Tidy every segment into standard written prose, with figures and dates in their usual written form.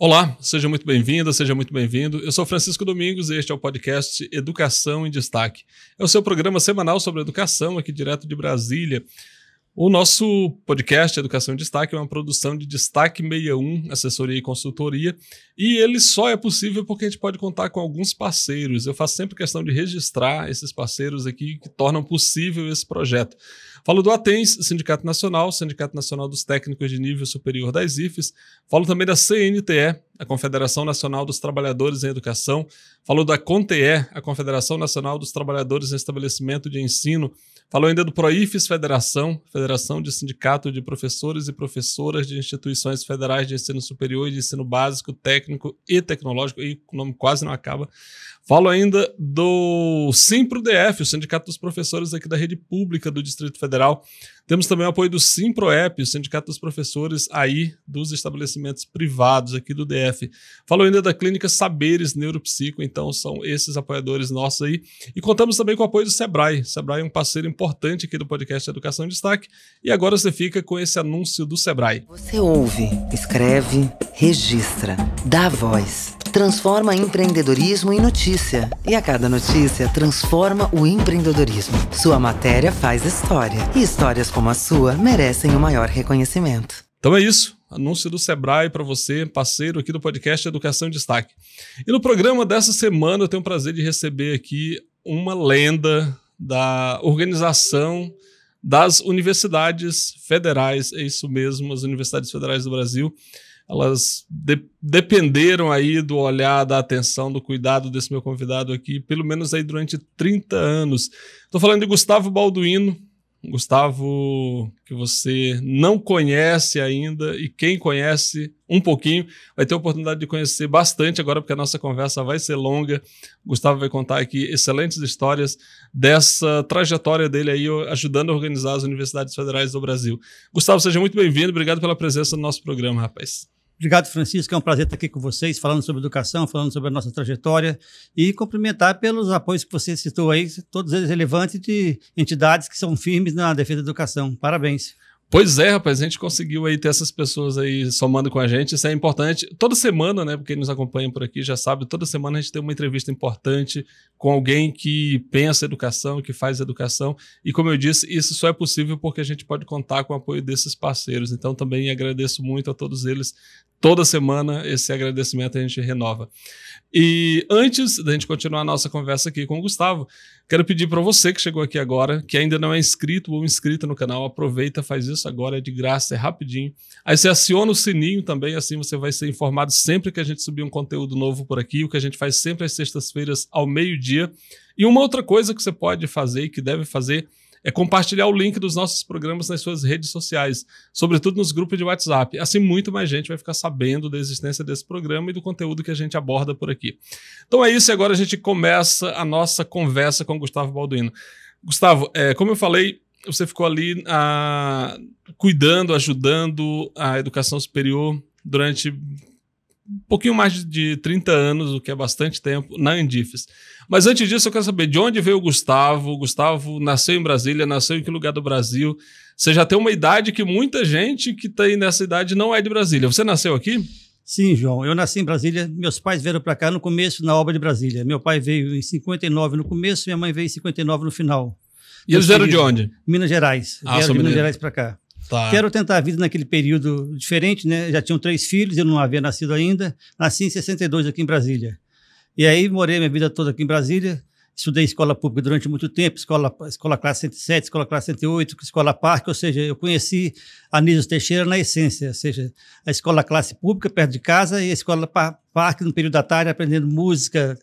Olá, seja muito bem-vinda, seja muito bem-vindo. Eu sou Francisco Domingos e este é o podcast Educação em Destaque. É o seu programa semanal sobre educação aqui direto de Brasília. O nosso podcast Educação em Destaque é uma produção de Destaque 61, assessoria e consultoria, e ele só é possível porque a gente pode contar com alguns parceiros. Eu faço sempre questão de registrar esses parceiros aqui que tornam possível esse projeto. Falo do ATENS, Sindicato Nacional dos Técnicos de Nível Superior das IFES. Falo também da CNTE, a Confederação Nacional dos Trabalhadores em Educação. Falo da CONTE, a Confederação Nacional dos Trabalhadores em Estabelecimento de Ensino. Falo ainda do PROIFES Federação de Sindicato de Professores e Professoras de Instituições Federais de Ensino Superior e de Ensino Básico, Técnico e Tecnológico, e o nome quase não acaba. Falo ainda do SIMPRO-DF, o Sindicato dos Professores aqui da Rede Pública do Distrito Federal. Temos também o apoio do SIMPROEP, o Sindicato dos Professores aí dos estabelecimentos privados aqui do DF. Falo ainda da Clínica Saberes Neuropsico, então são esses apoiadores nossos aí. E contamos também com o apoio do Sebrae. Sebrae é um parceiro importante aqui do podcast Educação em Destaque. E agora você fica com esse anúncio do Sebrae. Você ouve, escreve, registra, dá voz. Transforma empreendedorismo em notícia. E a cada notícia transforma o empreendedorismo. Sua matéria faz história. E histórias como a sua merecem o maior reconhecimento. Então é isso. Anúncio do Sebrae para você, parceiro aqui do podcast Educação em Destaque. E no programa dessa semana eu tenho o prazer de receber aqui uma lenda da organização das universidades federais. É isso mesmo, as universidades federais do Brasil. Elas dependeram aí do olhar, da atenção, do cuidado desse meu convidado aqui, pelo menos aí durante 30 anos. Estou falando de Gustavo Balduino. Gustavo, que você não conhece ainda, e quem conhece um pouquinho vai ter a oportunidade de conhecer bastante agora, porque a nossa conversa vai ser longa. Gustavo vai contar aqui excelentes histórias dessa trajetória dele aí, ajudando a organizar as universidades federais do Brasil. Gustavo, seja muito bem-vindo, obrigado pela presença no nosso programa, rapaz. Obrigado, Francisco. É um prazer estar aqui com vocês, falando sobre educação, falando sobre a nossa trajetória e cumprimentar pelos apoios que você citou aí, todos eles relevantes de entidades que são firmes na defesa da educação. Parabéns. Pois é, rapaz, a gente conseguiu aí ter essas pessoas aí somando com a gente, isso é importante. Toda semana, né, porque quem nos acompanha por aqui já sabe, toda semana a gente tem uma entrevista importante com alguém que pensa educação, que faz educação, e como eu disse, isso só é possível porque a gente pode contar com o apoio desses parceiros, então também agradeço muito a todos eles. Toda semana esse agradecimento a gente renova. E antes da gente continuar a nossa conversa aqui com o Gustavo, quero pedir para você que chegou aqui agora, que ainda não é inscrito ou inscrita no canal, aproveita, faz isso agora, é de graça, é rapidinho. Aí você aciona o sininho também, assim você vai ser informado sempre que a gente subir um conteúdo novo por aqui, o que a gente faz sempre às sextas-feiras ao meio-dia. E uma outra coisa que você pode fazer e que deve fazer é compartilhar o link dos nossos programas nas suas redes sociais, sobretudo nos grupos de WhatsApp. Assim, muito mais gente vai ficar sabendo da existência desse programa e do conteúdo que a gente aborda por aqui. Então é isso, e agora a gente começa a nossa conversa com o Gustavo Balduino. Gustavo, como eu falei, você ficou ali cuidando, ajudando a educação superior durante um pouquinho mais de 30 anos, o que é bastante tempo, na Andifes. Mas antes disso, eu quero saber de onde veio o Gustavo. O Gustavo nasceu em Brasília, nasceu em que lugar do Brasil? Você já tem uma idade que muita gente que está aí nessa idade não é de Brasília. Você nasceu aqui? Sim, João. Eu nasci em Brasília. Meus pais vieram para cá no começo, na obra de Brasília. Meu pai veio em 59 no começo, minha mãe veio em 59 no final. E eles vieram de onde? Minas Gerais. Vieram de Minas Gerais para cá. Tá. Quero tentar a vida naquele período diferente, né? Já tinham 3 filhos, eu não havia nascido ainda. Nasci em 62 aqui em Brasília. E aí morei minha vida toda aqui em Brasília. Estudei escola pública durante muito tempo, escola classe 107, escola classe 108, escola parque, ou seja, eu conheci Anísio Teixeira na essência, ou seja, a escola classe pública perto de casa e a escola parque no período da tarde, aprendendo música,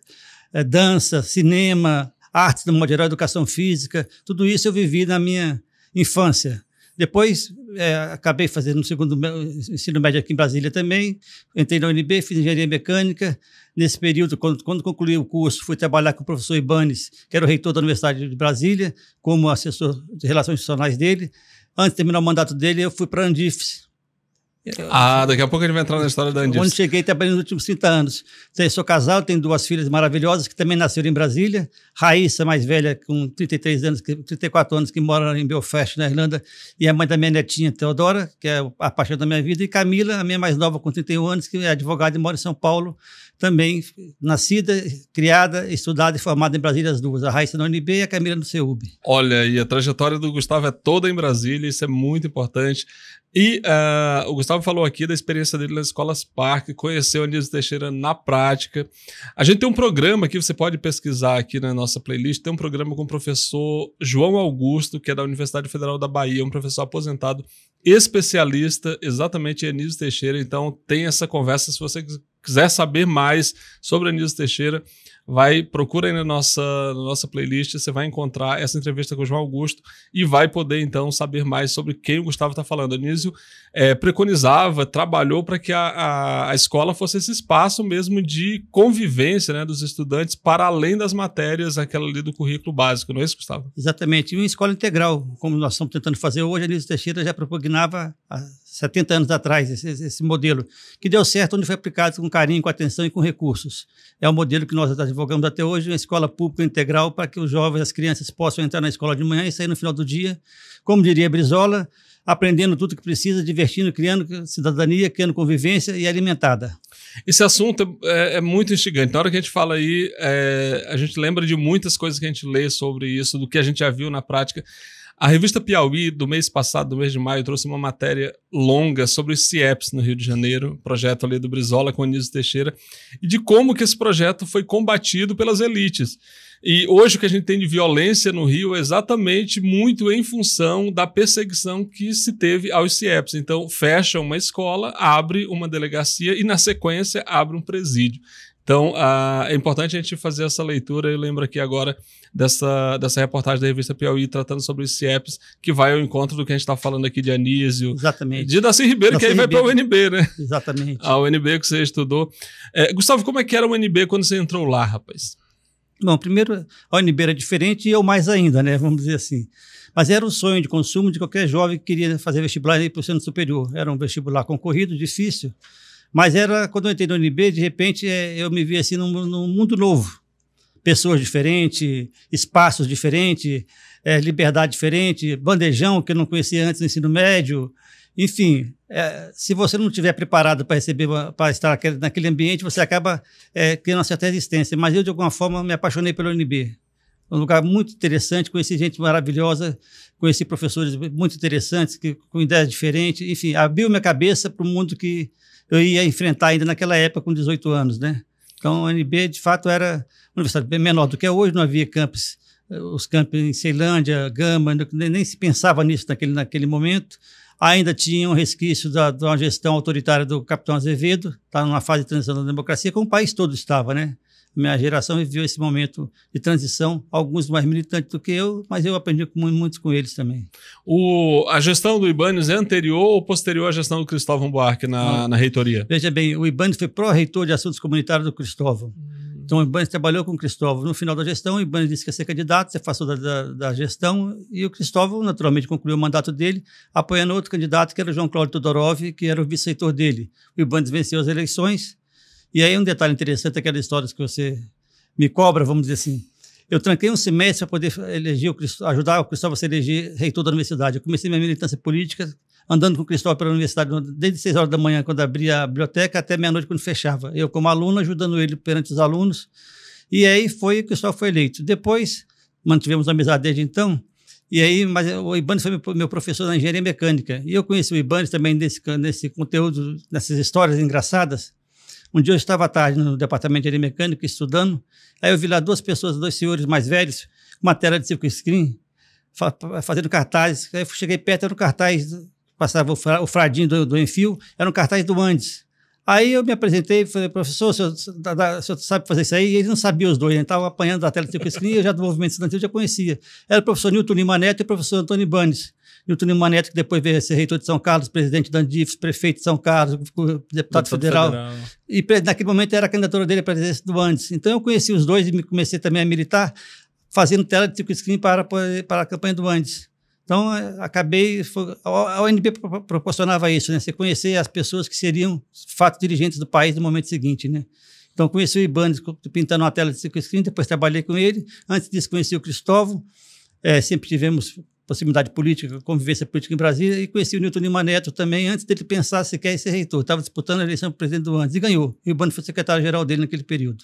dança, cinema, artes, de modo geral, educação física, tudo isso eu vivi na minha infância. Depois, acabei fazendo o segundo ensino médio aqui em Brasília também. Entrei na UNB, fiz engenharia mecânica. Nesse período, quando concluí o curso, fui trabalhar com o professor Ibanes, que era o reitor da Universidade de Brasília, como assessor de relações institucionais dele. Antes de terminar o mandato dele, eu fui para a Andifes. Daqui a pouco a gente vai entrar na história da Andilson. Onde cheguei trabalhando nos últimos 30 anos. Sou casado, tenho 2 filhas maravilhosas que também nasceram em Brasília. Raíssa, mais velha, com 34 anos, que mora em Belfast, na Irlanda, e a mãe da minha netinha, Teodora, que é a paixão da minha vida, e Camila, a minha mais nova, com 31 anos, que é advogada e mora em São Paulo, também nascida, criada, estudada e formada em Brasília, as duas. A Raíssa na UNB e a Camila no CEUB. Olha, e a trajetória do Gustavo é toda em Brasília, isso é muito importante. E o Gustavo falou aqui da experiência dele nas escolas Parque, conheceu a Anísio Teixeira na prática. A gente tem um programa que você pode pesquisar aqui na nossa playlist, tem um programa com o professor João Augusto, que é da Universidade Federal da Bahia, um professor aposentado, especialista exatamente em Anísio Teixeira. Então tem essa conversa, se você quiser saber mais sobre Anísio Teixeira, procura aí na nossa playlist, você vai encontrar essa entrevista com o João Augusto e vai poder, então, saber mais sobre quem o Gustavo está falando. Anísio preconizava, trabalhou para que a escola fosse esse espaço mesmo de convivência, né, dos estudantes para além das matérias, aquela ali do currículo básico, não é isso, Gustavo? Exatamente, e uma escola integral, como nós estamos tentando fazer hoje. Anísio Teixeira já propugnava há 70 anos atrás esse modelo, que deu certo onde foi aplicado com carinho, com atenção e com recursos. É o modelo que nós advogamos até hoje, uma escola pública integral para que os jovens, as crianças possam entrar na escola de manhã e sair no final do dia, como diria Brizola, aprendendo tudo que precisa, divertindo, criando cidadania, criando convivência e alimentada. Esse assunto é muito instigante. Na hora que a gente fala aí, a gente lembra de muitas coisas que a gente lê sobre isso, do que a gente já viu na prática. A revista Piauí, do mês passado, do mês de maio, trouxe uma matéria longa sobre os CIEPs no Rio de Janeiro, projeto ali do Brizola com Anísio Teixeira, e de como que esse projeto foi combatido pelas elites. E hoje o que a gente tem de violência no Rio é exatamente muito em função da perseguição que se teve aos CIEPs. Então, fecha uma escola, abre uma delegacia e, na sequência, abre um presídio. Então, é importante a gente fazer essa leitura. Eu lembro aqui agora dessa reportagem da revista Piauí tratando sobre os CIEPs, que vai ao encontro do que a gente está falando aqui de Anísio. Exatamente. De Daci Ribeiro, que aí vai para o UNB, né? Exatamente. A UNB que você estudou. Gustavo, como é que era o UNB quando você entrou lá, rapaz? Bom, primeiro, a UNB era diferente e eu mais ainda, né? Vamos dizer assim. Mas era um sonho de consumo de qualquer jovem que queria fazer vestibular para o ensino superior. Era um vestibular concorrido, difícil. Mas quando eu entrei no UNB, de repente, eu me vi assim num mundo novo. Pessoas diferentes, espaços diferentes, liberdade diferente, bandejão que eu não conhecia antes no ensino médio. Enfim, se você não estiver preparado para receber, para estar naquele ambiente, você acaba criando uma certa resistência. Mas eu, de alguma forma, me apaixonei pelo UNB. Um lugar muito interessante, conheci gente maravilhosa, conheci professores muito interessantes, com ideias diferentes. Enfim, abriu minha cabeça para o mundo que eu ia enfrentar ainda naquela época, com 18 anos, né? Então, a UNB, de fato, era uma universidade bem menor do que é hoje, não havia campus, os campos em Ceilândia, Gama, nem se pensava nisso naquele momento. Ainda tinha um resquício de uma gestão autoritária do capitão Azevedo, está numa fase de transição da democracia, como o país todo estava, né? Minha geração viveu esse momento de transição, alguns mais militantes do que eu, mas eu aprendi muito com eles também. A gestão do Ibanez é anterior ou posterior à gestão do Cristóvão Buarque na reitoria? Veja bem, o Ibanez foi pró-reitor de assuntos comunitários do Cristóvão. Então o Ibanez trabalhou com o Cristóvão. No final da gestão, o Ibanez disse que ia ser candidato, se afastou da gestão, e o Cristóvão naturalmente concluiu o mandato dele, apoiando outro candidato, que era o João Cláudio Todorov, que era o vice-reitor dele. O Ibanez venceu as eleições. E aí um detalhe interessante, aquela história que você me cobra, vamos dizer assim. Eu tranquei um semestre para poder ajudar o Cristóvão a se eleger reitor da universidade. Eu comecei minha militância política andando com o Cristóvão pela universidade desde 6 horas da manhã, quando abria a biblioteca, até meia-noite, quando fechava. Eu, como aluno, ajudando ele perante os alunos. E aí o Cristóvão foi eleito. Depois, mantivemos amizade desde então. E aí, mas o Ibanez foi meu professor na engenharia mecânica. E eu conheci o Ibanez também nesse conteúdo, nessas histórias engraçadas. Um dia eu estava à tarde no departamento de engenharia mecânica estudando, aí eu vi lá dois senhores mais velhos, com uma tela de silkscreen, fazendo cartazes. Aí eu cheguei perto, era um cartaz, passava o fradinho do Enfio, era um cartaz do Andes. Aí eu me apresentei e falei, professor, o senhor sabe fazer isso aí? E eles não sabiam os dois, eles estavam apanhando da tela de silkscreen, eu já do movimento estudantil eu já conhecia. Era o professor Newton Lima Neto e o professor Antônio Ibanez. Newton Lima Neto, que depois veio a ser reitor de São Carlos, presidente da Andifes, prefeito de São Carlos, deputado federal. E naquele momento era a candidatura dele à presidência do Andes. Então eu conheci os dois e comecei também a militar, fazendo tela de silkscreen para a campanha do Andes. Então, a UNB proporcionava isso, né? Você conhecer as pessoas que seriam, de fato, dirigentes do país no momento seguinte, né? Então, conheci o Ibanez pintando uma tela de 5 screen, depois trabalhei com ele. Antes disso, conheci o Cristóvão. Sempre tivemos possibilidade política, convivência política em Brasília, e conheci o Newton Lima Neto também, antes dele pensar se quer ser reitor. Estava disputando a eleição para presidente do ANDES e ganhou. E o Ibanez foi secretário-geral dele naquele período.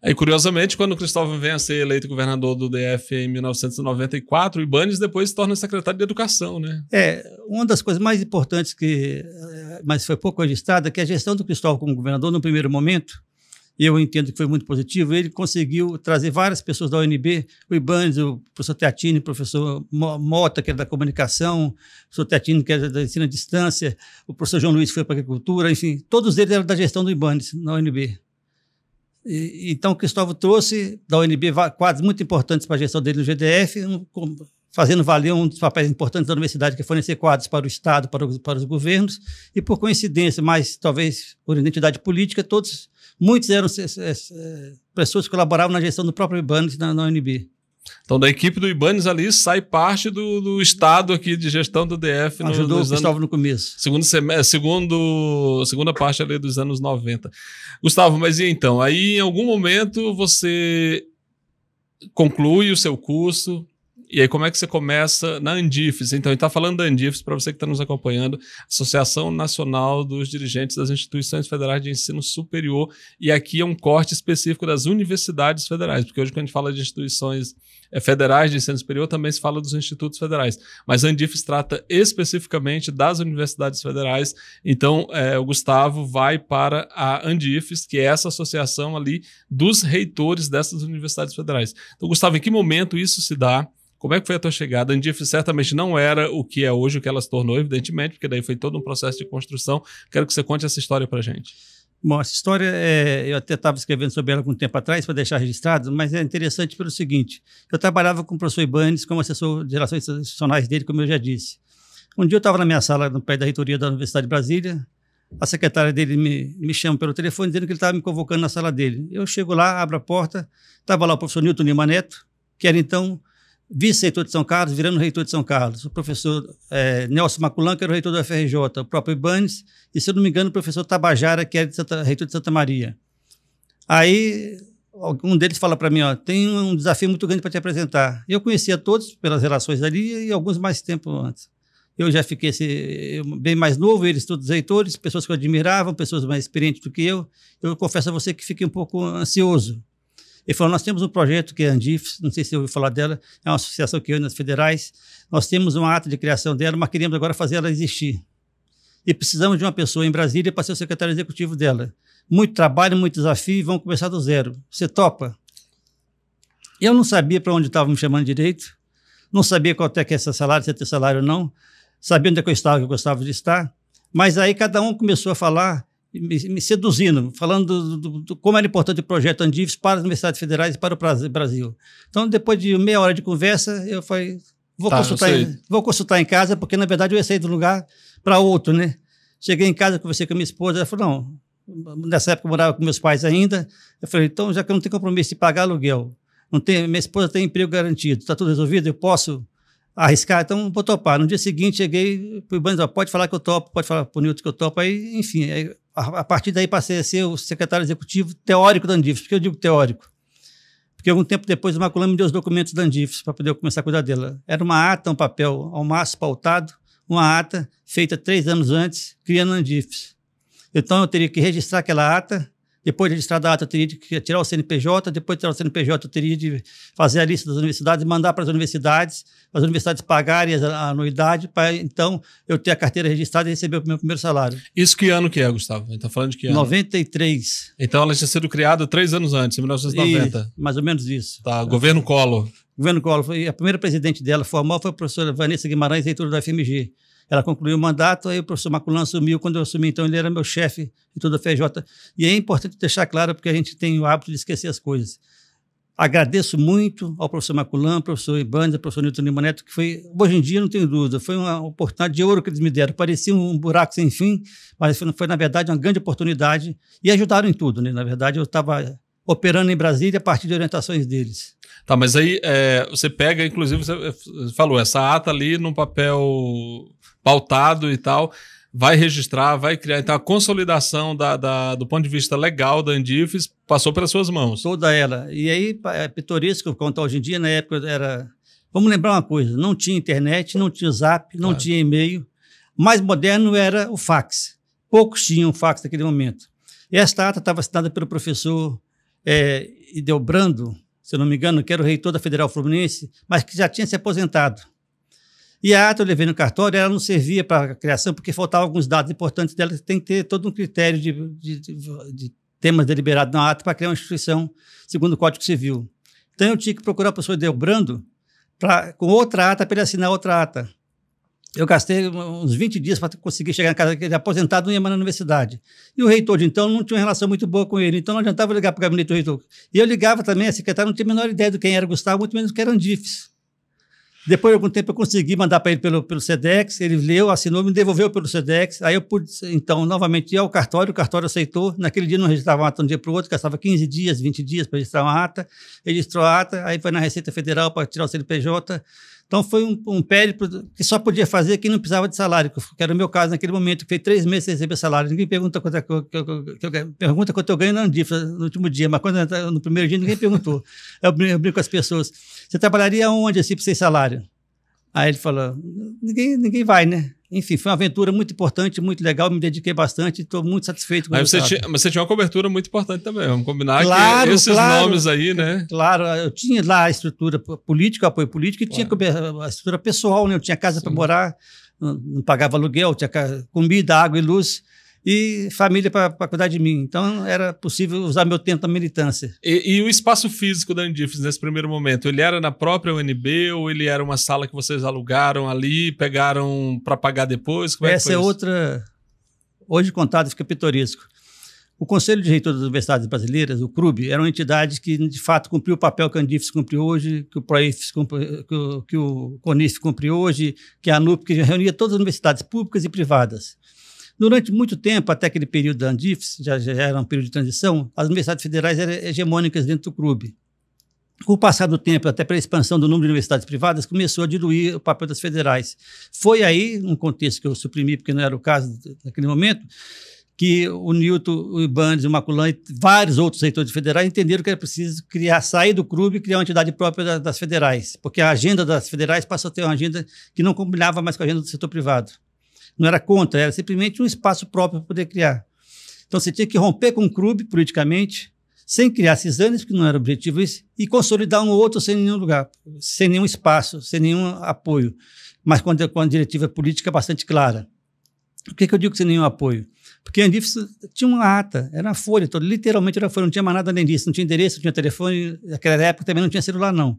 Aí, curiosamente, quando o Cristóvão vem a ser eleito governador do DF em 1994, o Ibanez depois se torna secretário de Educação, né? Uma das coisas mais importantes mas foi pouco registrada, que a gestão do Cristóvão como governador, no primeiro momento, e eu entendo que foi muito positivo, ele conseguiu trazer várias pessoas da UNB, o Ibanez, o professor Teatini, o professor Mota, que era da comunicação, o professor Teatini, que era da ensino à distância, o professor João Luiz, que foi para a agricultura, enfim, todos eles eram da gestão do Ibanez, na UNB. Então, o Cristóvão trouxe da UNB quadros muito importantes para a gestão dele no GDF, fazendo valer um dos papéis importantes da universidade, que é fornecer quadros para o Estado, para os governos, e por coincidência, mas talvez por identidade política, muitos eram pessoas que colaboravam na gestão do próprio Ibanez na UNB. Então, da equipe do Ibanez ali sai parte do Estado aqui de gestão do DF. Ajudou o Gustavo no começo. Segunda parte ali dos anos 90. Gustavo, mas e então? Aí, em algum momento, você conclui o seu curso, e aí como é que você começa na Andifes? Então, a gente está falando da Andifes, para você que está nos acompanhando, Associação Nacional dos Dirigentes das Instituições Federais de Ensino Superior, e aqui é um corte específico das universidades federais, porque hoje quando a gente fala de instituições federais de ensino superior, também se fala dos institutos federais, mas a Andifes trata especificamente das universidades federais. Então, o Gustavo vai para a Andifes, que é essa associação ali dos reitores dessas universidades federais. Então, Gustavo, em que momento isso se dá? Como é que foi a tua chegada? A Andifes certamente não era o que é hoje, o que ela se tornou, evidentemente, porque daí foi todo um processo de construção. Quero que você conte essa história para a gente. Bom, essa história, eu até estava escrevendo sobre ela algum tempo atrás, para deixar registrado, mas é interessante pelo seguinte: eu trabalhava com o professor Ibanez como assessor de relações institucionais dele, como eu já disse. Um dia eu estava na minha sala, no pé da reitoria da Universidade de Brasília, a secretária dele me chama pelo telefone, dizendo que ele estava me convocando na sala dele. Eu chego lá, abro a porta, estava lá o professor Newton Lima Neto, que era então vice-reitor de São Carlos, virando reitor de São Carlos, o professor Nelson Maculan, que era o reitor da FRJ, o próprio Ibanez, e, se eu não me engano, o professor Tabajara, que era reitor de Santa Maria. Aí, um deles fala para mim, tem um desafio muito grande para te apresentar. Eu conhecia todos pelas relações ali e alguns mais tempo antes. Eu já fiquei bem mais novo, eles todos reitores, pessoas que eu admirava, pessoas mais experientes do que eu. Eu confesso a você que fiquei um pouco ansioso. Ele falou, nós temos um projeto que é a Andifes, não sei se você ouviu falar dela, é uma associação que reúne as federais, nós temos uma ata de criação dela, mas queremos agora fazer ela existir. E precisamos de uma pessoa em Brasília para ser o secretário executivo dela. Muito trabalho, muito desafio, vamos começar do zero. Você topa? Eu não sabia para onde estava me chamando direito, não sabia qual é que é esse salário, se ia ter salário ou não, sabia onde é que eu gostava de estar, mas aí cada um começou a falar, me seduzindo, falando como era importante o projeto Andifes para as universidades federais e para o Brasil. Então, depois de meia hora de conversa, eu falei, vou consultar em casa, porque, na verdade, eu ia sair de um lugar para outro, né? Cheguei em casa, conversei com a minha esposa, ela falou, não, nessa época eu morava com meus pais ainda, eu falei, então, já que eu não tenho compromisso de pagar aluguel, minha esposa tem emprego garantido, está tudo resolvido, eu posso arriscar, então vou topar. No dia seguinte, cheguei para o Ibanez, pode falar que eu topo, pode falar para o Newton que eu topo, aí, enfim, a partir daí passei a ser o secretário executivo teórico da Andifes. Por que eu digo teórico? Porque algum tempo depois o Maculan me deu os documentos da Andifes para poder começar a cuidar dela. Era uma ata, um papel ao maço pautado, uma ata feita 3 anos antes, criando a Andifes. Então eu teria que registrar aquela ata, depois de registrar a ata eu teria que tirar o CNPJ, depois de tirar o CNPJ eu teria de fazer a lista das universidades e mandar para as universidades pagarem a anuidade, para então eu ter a carteira registrada e receber o meu primeiro salário. Isso que ano que é, Gustavo? A gente está falando de que ano? 93. Então ela tinha sido criada 3 anos antes, em 1990. Mais ou menos isso. Tá, governo Collor. Governo Collor. A primeira presidente dela formal foi a professora Vanessa Guimarães, reitora da FMG. Ela concluiu o mandato, aí o professor Maculan assumiu. Quando eu assumi, então, ele era meu chefe de toda a FJ. E é importante deixar claro, porque a gente tem o hábito de esquecer as coisas. Agradeço muito ao professor Maculan, ao professor Ibanez, ao professor Newton Lima Neto, que foi, hoje em dia, não tenho dúvida, foi uma oportunidade de ouro que eles me deram. Parecia um buraco sem fim, mas foi na verdade, uma grande oportunidade. E ajudaram em tudo, né? Na verdade, eu estava operando em Brasília a partir de orientações deles. Tá, mas aí você pega, inclusive, você falou, essa ata ali num papel pautado e tal, vai registrar, vai criar. Então, a consolidação do ponto de vista legal da Andifes passou pelas suas mãos. Toda ela. E aí, é pitoresco contar hoje em dia, na época era... Vamos lembrar uma coisa, não tinha internet, não tinha Zap, não tinha e-mail. Mais moderno era o fax. Poucos tinham fax naquele momento. E esta ata estava assinada pelo professor Ideobrando, se eu não me engano, que era o reitor da Federal Fluminense, mas que já tinha se aposentado. E a ata eu levei no cartório, ela não servia para a criação, porque faltavam alguns dados importantes dela, tem que ter todo um critério de temas deliberados na ata para criar uma instituição segundo o Código Civil. Então eu tinha que procurar o professor Ideobrando com outra ata, para ele assinar outra ata. Eu gastei uns 20 dias para conseguir chegar na casa dele, aposentado, não ia mais na universidade. E o reitor de então não tinha uma relação muito boa com ele, então não adiantava ligar para o gabinete do reitor. E eu ligava também, a secretária não tinha a menor ideia de quem era Gustavo, muito menos do que era Andifes. Depois de algum tempo eu consegui mandar para ele pelo SEDEX, ele leu, assinou, me devolveu pelo SEDEX, aí eu pude, então, novamente ir ao cartório, o cartório aceitou, naquele dia não registrava uma ata de um dia para o outro, gastava 15 dias, 20 dias para registrar uma ata, registrou a ata, aí foi na Receita Federal para tirar o CNPJ. Então foi um périplo que só podia fazer quem não precisava de salário, que era o meu caso naquele momento, que foi 3 meses sem receber salário. Ninguém pergunta quanto eu ganho na Andifes no último dia, mas no primeiro dia ninguém perguntou. Eu brinco com as pessoas, você trabalharia onde assim, sem salário? Aí ele falou, ninguém vai, né? Enfim, foi uma aventura muito importante, muito legal, me dediquei bastante, estou muito satisfeito com o resultado. Mas você tinha uma cobertura muito importante também, vamos combinar que esses nomes aí, né? Claro, eu tinha lá a estrutura política, apoio político, e tinha a estrutura pessoal, né? Eu tinha casa para morar, não pagava aluguel, tinha comida, água e luz, e família para cuidar de mim. Então, era possível usar meu tempo na militância. E o espaço físico da Andifes, nesse primeiro momento, ele era na própria UNB ou ele era uma sala que vocês alugaram ali, pegaram para pagar depois? Como Essa é outra... Hoje contado fica pitoresco. O Conselho de Reitores das Universidades Brasileiras, o CRUB, era uma entidade que, de fato, cumpriu o papel que a Andifes cumpriu hoje, que o PROIFES, que o CONIF cumpre hoje, que a ANUP, que reunia todas as universidades públicas e privadas. Durante muito tempo, até aquele período da Andifes, já era um período de transição, as universidades federais eram hegemônicas dentro do CRUB. Com o passar do tempo, até pela expansão do número de universidades privadas, começou a diluir o papel das federais. Foi aí, num contexto que eu suprimi, porque não era o caso naquele momento, que o Newton, o Ibanez, o Maculan e vários outros reitores federais entenderam que era preciso sair do CRUB e criar uma entidade própria das federais, porque a agenda das federais passou a ter uma agenda que não combinava mais com a agenda do setor privado. Não era contra, era simplesmente um espaço próprio para poder criar. Então, você tinha que romper com o CRUB politicamente, sem criar cisanes, porque não era objetivo isso, e consolidar um ou outro sem nenhum lugar, sem nenhum espaço, sem nenhum apoio, mas com a diretiva política bastante clara. Por que eu digo sem nenhum apoio? Porque a Andifes tinha uma ata, era uma folha, literalmente era uma folha, não tinha mais nada além disso, não tinha endereço, não tinha telefone, naquela época também não tinha celular, não.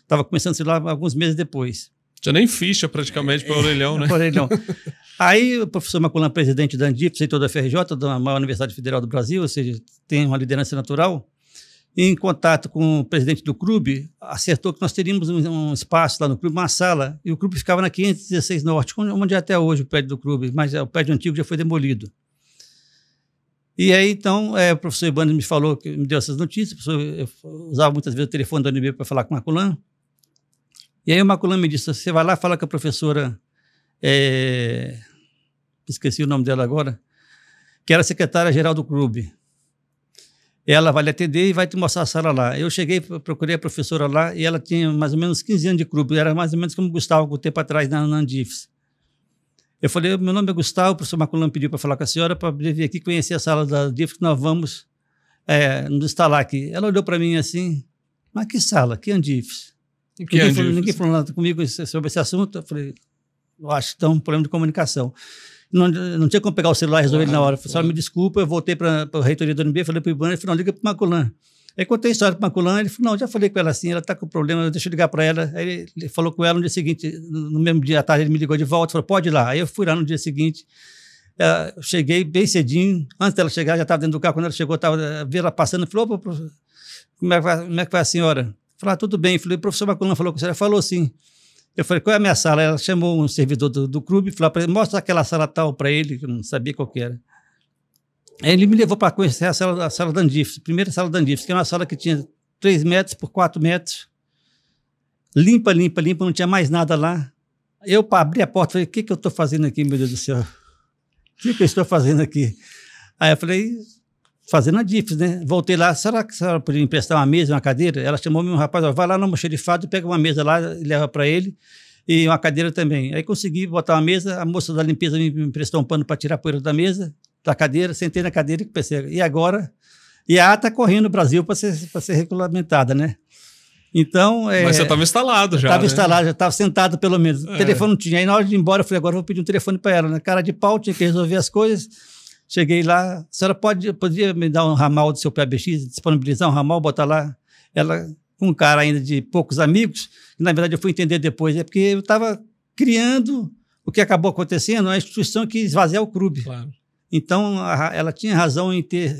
Estava começando celular alguns meses depois. Tinha nem ficha praticamente para o orelhão, né? Orelhão. Aí o professor Maculan, presidente da Andifes, reitor da FRJ, da maior Universidade Federal do Brasil, ou seja, tem uma liderança natural, em contato com o presidente do CRUB, acertou que nós teríamos um espaço lá no CRUB, uma sala, e o CRUB ficava na 516 Norte, onde é até hoje o prédio do CRUB, mas o prédio antigo já foi demolido. E aí, então, o professor Ibanez me falou, me deu essas notícias, eu usava muitas vezes o telefone da UNB para falar com o Maculan. E aí o Maculan me disse, você vai lá falar com a professora, esqueci o nome dela agora, que era secretária-geral do CRUB. Ela vai lhe atender e vai te mostrar a sala lá. Eu cheguei, procurei a professora lá e ela tinha mais ou menos 15 anos de CRUB, era mais ou menos como o Gustavo, algum tempo atrás, na Andifes. Eu falei, meu nome é Gustavo, o professor Maculan pediu para falar com a senhora para vir aqui conhecer a sala da Andifes, que nós vamos nos instalar aqui. Ela olhou para mim assim, mas que sala, que Andifes? Ninguém falou nada comigo sobre esse assunto. Eu falei, eu acho que está um problema de comunicação. Não tinha como pegar o celular e resolver ele na hora. Eu falei, me desculpa, eu voltei para a reitoria da UNB, falei para o Ibanez, ele falou, não, liga para o Maculan. Aí contei a história para o Maculan, ele falou, não, já falei com ela assim, ela está com problema, deixa eu ligar para ela. Aí ele falou com ela no dia seguinte, no mesmo dia à tarde, ele me ligou de volta, falou, pode ir lá. Aí eu fui lá no dia seguinte, eu cheguei bem cedinho, antes dela chegar, já estava dentro do carro, quando ela chegou, vi ela passando, falou, opa, como é que vai a senhora? Falei, tudo bem. Falei, o professor Maculan falou com a senhora? Falou sim. Eu falei, qual é a minha sala? Ela chamou um servidor do CRUB e falou para ele, mostra aquela sala tal para ele, que eu não sabia qual que era. Aí ele me levou para conhecer a sala da Andifes, a primeira sala da Andifes, que era uma sala que tinha 3 metros por 4 metros, limpa, não tinha mais nada lá. Eu abri a porta e falei, o que eu estou fazendo aqui, meu Deus do céu? O que eu estou fazendo aqui? Aí eu falei, fazendo a Andifes, né? Voltei lá, será que a senhora podia emprestar uma mesa, uma cadeira? Ela chamou meu rapaz, ó, vai lá no almoxarifado, pega uma mesa lá e leva para ele, e uma cadeira também. Aí consegui botar uma mesa, a moça da limpeza me emprestou um pano para tirar a poeira da mesa, da cadeira, sentei na cadeira e pensei, e agora? E a ata correndo no Brasil para ser regulamentada, né? Então... Mas você estava instalado já, Estava né? instalado, já estava sentado pelo menos. O telefone não tinha. Aí na hora de ir embora, eu falei, agora eu vou pedir um telefone para ela, né? Cara de pau, tinha que resolver as coisas. Cheguei lá, a senhora podia me dar um ramal do seu PABX, disponibilizar um ramal, botar lá? Ela, com um cara ainda de poucos amigos, que na verdade eu fui entender depois, é porque eu estava criando o que acabou acontecendo, uma instituição que esvaziar o clube. Claro. Então, ela tinha razão em ter...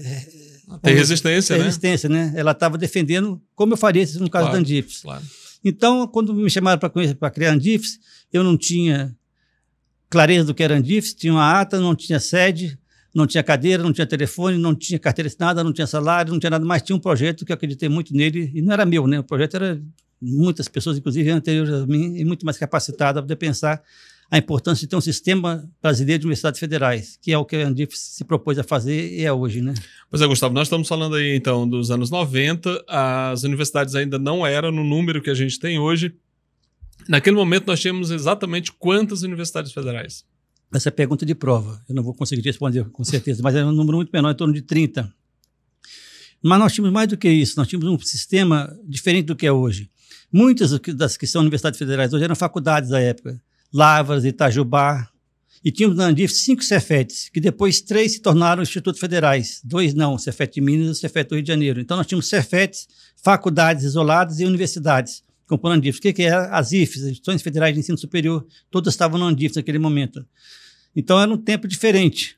Tem resistência, né? Resistência, né? Ela estava defendendo, como eu faria isso no caso da Andifes. Claro. Então, quando me chamaram para criar a Andifes, eu não tinha clareza do que era Andifes, tinha uma ata, não tinha sede, não tinha cadeira, não tinha telefone, não tinha carteira assinada, não tinha salário, não tinha nada mais. Tinha um projeto que eu acreditei muito nele, e não era meu, né? O projeto era de muitas pessoas, inclusive anteriores a mim, e muito mais capacitada para poder pensar a importância de ter um sistema brasileiro de universidades federais, que é o que a Andifes se propôs a fazer e é hoje, né? Pois é, Gustavo, nós estamos falando aí, então, dos anos 90, as universidades ainda não eram no número que a gente tem hoje. Naquele momento, nós tínhamos exatamente quantas universidades federais? Essa é pergunta de prova, eu não vou conseguir responder com certeza, mas é um número muito menor, em torno de 30. Mas nós tínhamos mais do que isso, nós tínhamos um sistema diferente do que é hoje. Muitas das que são universidades federais hoje eram faculdades da época, Lavras, Itajubá, e tínhamos na Andifes 5 Cefetes, que depois 3 se tornaram institutos federais, 2 não, o Cefet de Minas e o Cefet do Rio de Janeiro. Então nós tínhamos Cefetes, faculdades isoladas e universidades, compondo a Andifes. O que é as IFES, as Instituições Federais de Ensino Superior, todas estavam na Andifes naquele momento. Então era um tempo diferente.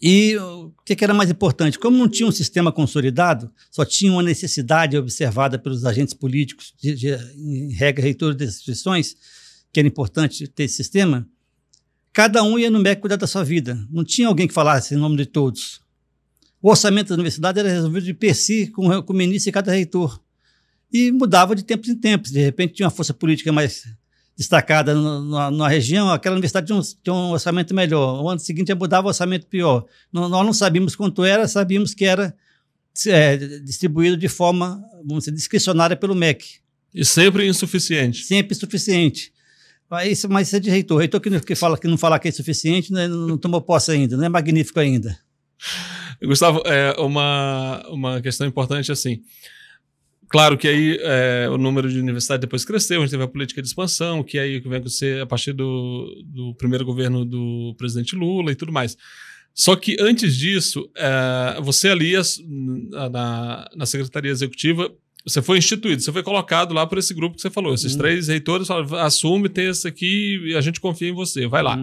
E o que era mais importante? Como não tinha um sistema consolidado, só tinha uma necessidade observada pelos agentes políticos, em regra, reitores das instituições, que era importante ter esse sistema, cada um ia no MEC cuidar da sua vida. Não tinha alguém que falasse em nome de todos. O orçamento da universidade era resolvido de per si, com o ministro e cada reitor. E mudava de tempos em tempos. De repente tinha uma força política mais destacada na região, aquela universidade tinha um orçamento melhor. O ano seguinte já mudava o orçamento pior. Nós não sabíamos quanto era, sabíamos que era distribuído de forma, vamos dizer, discricionária pelo MEC. E sempre insuficiente. Sempre insuficiente. Mas isso é de reitor. Reitor que não fala que é suficiente, né, não tomou posse ainda, não é magnífico ainda. Gustavo, uma questão importante assim. Claro que aí o número de universidades depois cresceu, a gente teve a política de expansão, que aí vem acontecer a partir do primeiro governo do presidente Lula e tudo mais. Só que antes disso, você ali na Secretaria Executiva, você foi instituído, você foi colocado lá por esse grupo que você falou. Esses 3 reitores falaram, assume, tem esse aqui e a gente confia em você, vai lá.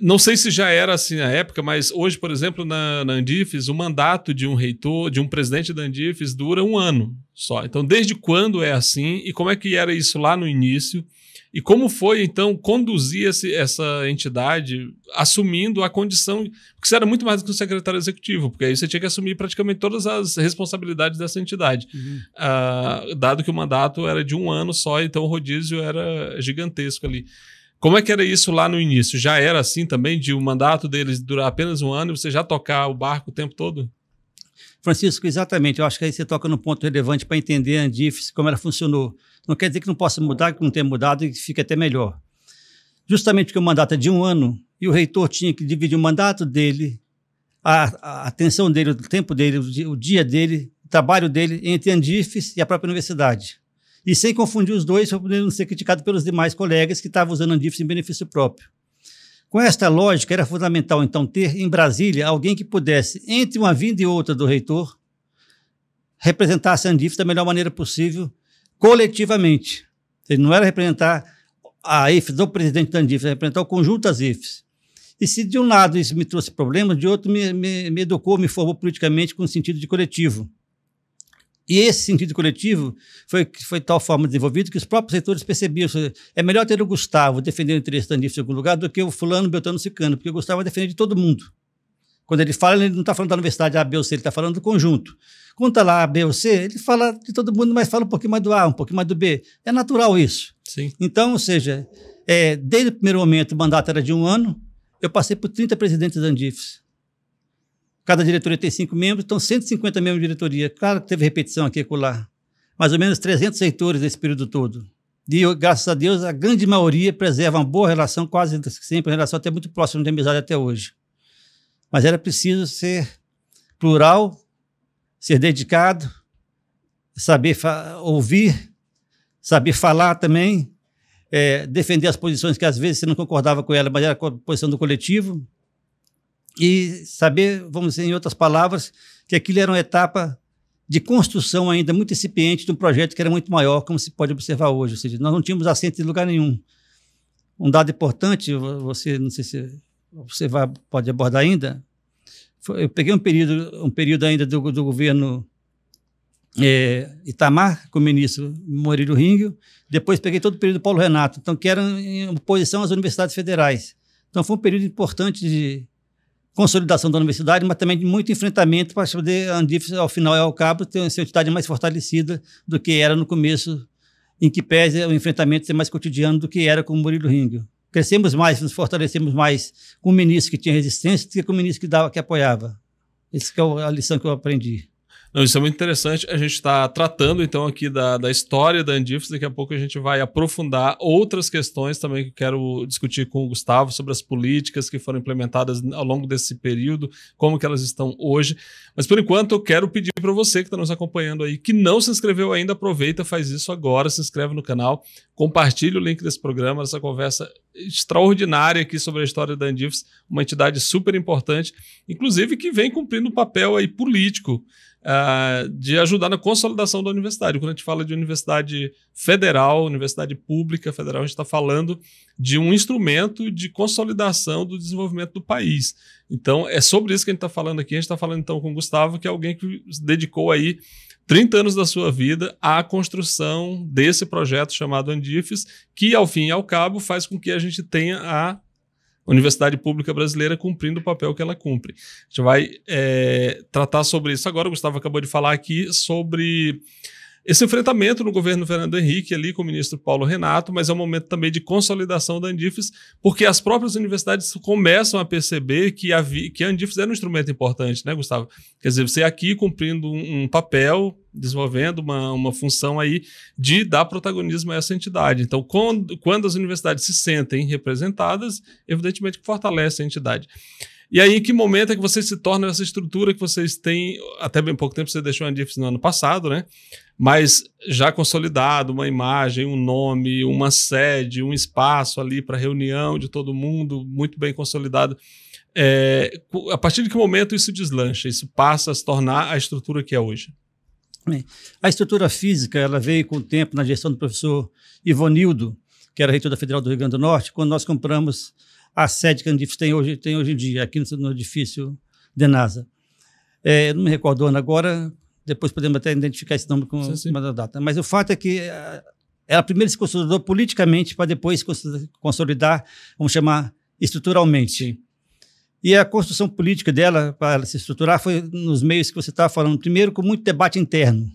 Não sei se já era assim na época, mas hoje, por exemplo, na Andifes, o mandato de um reitor, de um presidente da Andifes, dura 1 ano só. Então, desde quando é assim e como é que era isso lá no início? E como foi, então, conduzir essa entidade assumindo a condição... Porque você era muito mais do que o secretário executivo, porque aí você tinha que assumir praticamente todas as responsabilidades dessa entidade. Dado que o mandato era de 1 ano só, então o rodízio era gigantesco ali. Como é que era isso lá no início? Já era assim também, de o mandato deles durar apenas 1 ano e você já tocar o barco o tempo todo? Francisco, exatamente. Eu acho que aí você toca num ponto relevante para entender a Andifes, como ela funcionou. Não quer dizer que não possa mudar, que não tenha mudado e que fique até melhor. Justamente porque o mandato é de 1 ano e o reitor tinha que dividir o mandato dele, a atenção dele, o tempo dele, o dia dele, o trabalho dele entre a Andifes e a própria universidade. E sem confundir os dois, para poder não ser criticado pelos demais colegas que estavam usando a Andifes em benefício próprio. Com esta lógica, era fundamental, então, ter em Brasília alguém que pudesse, entre uma vinda e outra do reitor, representar a Andifes da melhor maneira possível, coletivamente. Ele não era representar a IFES do presidente da Andifes, era representar o conjunto das IFES. E se de um lado isso me trouxe problemas, de outro me educou, me formou politicamente com o sentido de coletivo. E esse sentido coletivo foi de tal forma desenvolvido que os próprios reitores percebiam que é melhor ter o Gustavo defendendo o interesse da Andifes em algum lugar do que o fulano, beltrano, ciclano, porque o Gustavo vai defender de todo mundo. Quando ele fala, ele não está falando da universidade A, B ou C, ele está falando do conjunto. Quando está lá A, B ou C, ele fala de todo mundo, mas fala um pouquinho mais do A, um pouquinho mais do B. É natural isso. Sim. Então, ou seja, desde o primeiro momento, o mandato era de 1 ano, eu passei por 30 presidentes da Andifes. Cada diretoria tem 5 membros, então 150 membros de diretoria. Claro que teve repetição aqui e acolá. Mais ou menos 300 reitores nesse período todo. E, graças a Deus, a grande maioria preserva uma boa relação, quase sempre uma relação até muito próxima de amizade até hoje. Mas era preciso ser plural, ser dedicado, saber ouvir, saber falar também, defender as posições que às vezes você não concordava com ela, mas era a posição do coletivo, e saber, vamos dizer em outras palavras, que aquilo era uma etapa de construção ainda muito incipiente de um projeto que era muito maior, como se pode observar hoje. Ou seja, nós não tínhamos assento em lugar nenhum. Um dado importante, você não sei se você pode abordar ainda, eu peguei um período ainda do governo Itamar, com o ministro Murilo Ringel, depois peguei todo o período do Paulo Renato, então, que eram em oposição às universidades federais. Então foi um período importante de consolidação da universidade, mas também de muito enfrentamento para poder a Andifes, ao final e ao cabo, ter uma entidade mais fortalecida do que era no começo, em que pese o enfrentamento ser mais cotidiano do que era com o Murilo Ringel. Crescemos mais, nos fortalecemos mais com o ministro que tinha resistência do que com o ministro que apoiava. Essa que é a lição que eu aprendi. Não, isso é muito interessante. A gente está tratando, então, aqui da história da Andifes. Daqui a pouco a gente vai aprofundar outras questões também que eu quero discutir com o Gustavo sobre as políticas que foram implementadas ao longo desse período, como que elas estão hoje. Mas, por enquanto, eu quero pedir para você que está nos acompanhando aí, que não se inscreveu ainda, aproveita, faz isso agora, se inscreve no canal, compartilhe o link desse programa, essa conversa extraordinária aqui sobre a história da Andifes, uma entidade super importante, inclusive que vem cumprindo um papel aí político, de ajudar na consolidação da universidade. Quando a gente fala de universidade federal, universidade pública federal, a gente está falando de um instrumento de consolidação do desenvolvimento do país. Então, é sobre isso que a gente está falando aqui. A gente está falando, então, com o Gustavo, que é alguém que se dedicou aí 30 anos da sua vida à construção desse projeto chamado Andifes, que, ao fim e ao cabo, faz com que a gente tenha a Universidade Pública Brasileira cumprindo o papel que ela cumpre. A gente vai tratar sobre isso agora. O Gustavo acabou de falar aqui sobre esse enfrentamento no governo Fernando Henrique ali com o ministro Paulo Renato, mas é um momento também de consolidação da Andifes, porque as próprias universidades começam a perceber que a Andifes era um instrumento importante, né, Gustavo? Quer dizer, você aqui cumprindo um papel, desenvolvendo uma função aí de dar protagonismo a essa entidade. Então, quando as universidades se sentem representadas, evidentemente que fortalece a entidade. E aí, em que momento é que vocês se tornam essa estrutura que vocês têm, até bem pouco tempo você deixou a Andifes no ano passado, né? Mas já consolidado, uma imagem, um nome, uma sede, um espaço ali para reunião de todo mundo, muito bem consolidado. A partir de que momento isso deslancha, isso passa a se tornar a estrutura que é hoje? A estrutura física ela veio com o tempo na gestão do professor Ivonildo, que era reitor da Federal do Rio Grande do Norte, quando nós compramos a sede que a Andifes tem hoje em dia, aqui no edifício DENASA. Não me recordo o ano agora, depois podemos até identificar esse nome com uma data. Mas o fato é que ela primeiro se consolidou politicamente para depois se consolidar, vamos chamar, estruturalmente. Sim. E a construção política dela, para ela se estruturar, foi nos meios que você estava falando. Primeiro, com muito debate interno,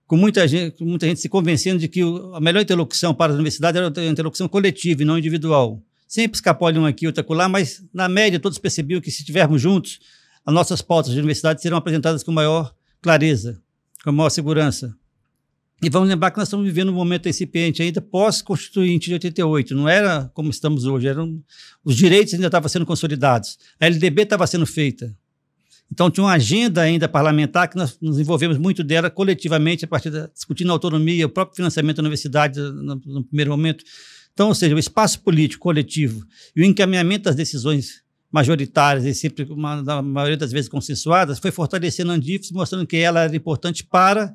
com muita gente se convencendo de que a melhor interlocução para a universidade era a interlocução coletiva e não individual. Sempre escapole um aqui, outro acolá, mas, na média, todos percebiam que, se estivermos juntos, as nossas pautas de universidade serão apresentadas com maior clareza, com maior segurança. E vamos lembrar que nós estamos vivendo um momento incipiente ainda pós-constituinte de 88. Não era como estamos hoje, os direitos ainda estavam sendo consolidados. A LDB estava sendo feita. Então, tinha uma agenda ainda parlamentar que nós nos envolvemos muito dela coletivamente, a partir discutindo a autonomia, o próprio financiamento da universidade no primeiro momento. Então, ou seja, o espaço político coletivo e o encaminhamento das decisões majoritárias e sempre, na maioria das vezes, consensuadas, foi fortalecendo a Andifes, mostrando que ela era importante para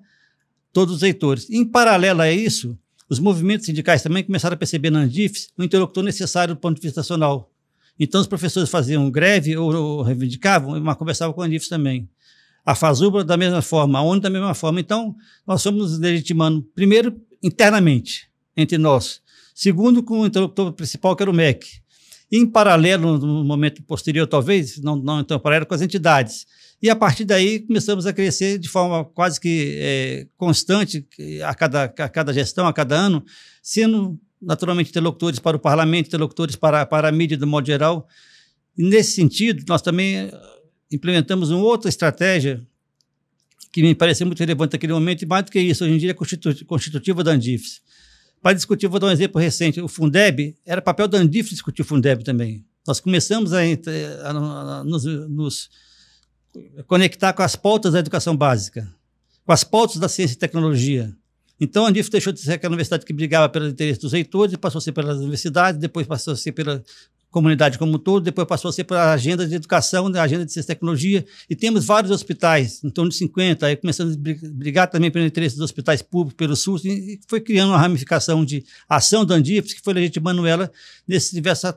todos os reitores. Em paralelo a isso, os movimentos sindicais também começaram a perceber na Andifes um interlocutor necessário do ponto de vista nacional. Então, os professores faziam greve ou reivindicavam, mas conversavam com a Andifes também. A FASUBRA da mesma forma, a ONU da mesma forma. Então, nós fomos nos legitimando, primeiro, internamente, entre nós. Segundo, com o interlocutor principal, que era o MEC. em paralelo, no momento posterior talvez, não então paralelo, com as entidades. E a partir daí começamos a crescer de forma quase que constante, a cada gestão, a cada ano, sendo naturalmente interlocutores para o parlamento, interlocutores para a mídia do modo geral. E nesse sentido, nós também implementamos uma outra estratégia que me pareceu muito relevante naquele momento, e mais do que isso, hoje em dia é constitutiva da Andifes. Para discutir, vou dar um exemplo recente, o Fundeb, era papel da Andifes discutir o Fundeb também. Nós começamos a nos conectar com as pautas da educação básica, com as pautas da ciência e tecnologia. Então, a Andifes deixou de ser aquela universidade que brigava pelos interesses dos reitores, passou a ser pelas universidades, depois passou a ser pela comunidade como um todo, depois passou a ser pela agenda de educação, a agenda de ciência e tecnologia, e temos vários hospitais, em torno de 50, aí começamos a brigar também pelo interesse dos hospitais públicos, pelo SUS, e foi criando uma ramificação de ação da Andifes, que foi legitimando ela nesses diversos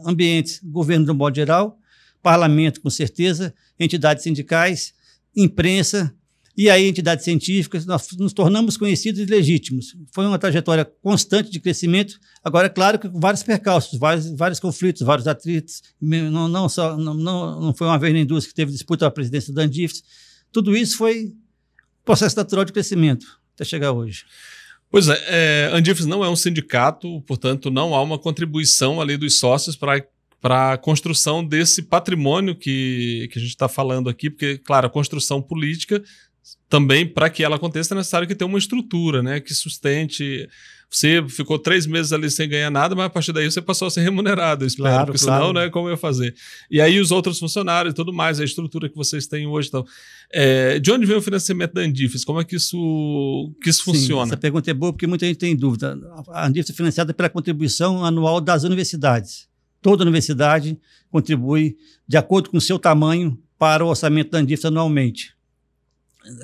ambientes, governo do modo geral, parlamento com certeza, entidades sindicais, imprensa, e aí entidades científicas, nós nos tornamos conhecidos e legítimos. Foi uma trajetória constante de crescimento, agora é claro que com vários percalços, vários conflitos, vários atritos, não foi uma vez nem duas que teve disputa à presidência da Andifes, tudo isso foi processo natural de crescimento, até chegar hoje. Pois é, Andifes não é um sindicato, portanto não há uma contribuição ali dos sócios para a construção desse patrimônio que a gente está falando aqui, porque, claro, a construção política também, para que ela aconteça, é necessário que tenha uma estrutura, né, que sustente. Você ficou 3 meses ali sem ganhar nada, mas a partir daí você passou a ser remunerado, eu espero, claro, porque claro. senão, né, como eu ia fazer? E aí os outros funcionários e tudo mais, a estrutura que vocês têm hoje. Então, de onde vem o financiamento da Andifes? Como é que isso funciona? Essa pergunta é boa porque muita gente tem dúvida. A Andifes é financiada pela contribuição anual das universidades. Toda universidade contribui de acordo com o seu tamanho para o orçamento da Andifes anualmente.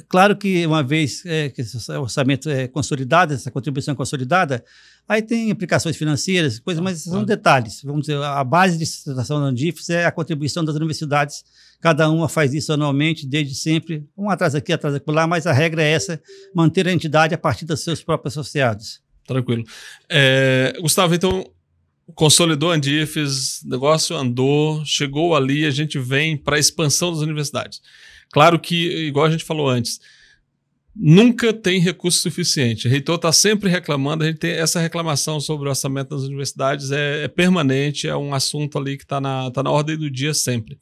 Claro que uma vez que esse orçamento é consolidado, essa contribuição é consolidada, aí tem implicações financeiras, coisas, mas são detalhes. Vamos dizer, a base de sustentação da Andifes é a contribuição das universidades. Cada uma faz isso anualmente, desde sempre, um atrás aqui, atrás acolá, mas a regra é essa, manter a entidade a partir dos seus próprios associados. Tranquilo. Gustavo, então, consolidou a Andifes, o negócio andou, chegou ali, a gente vem para a expansão das universidades. Claro que, igual a gente falou antes, nunca tem recurso suficiente. O reitor está sempre reclamando, a gente tem essa reclamação sobre o orçamento das universidades, é permanente, é um assunto ali que está na ordem do dia sempre.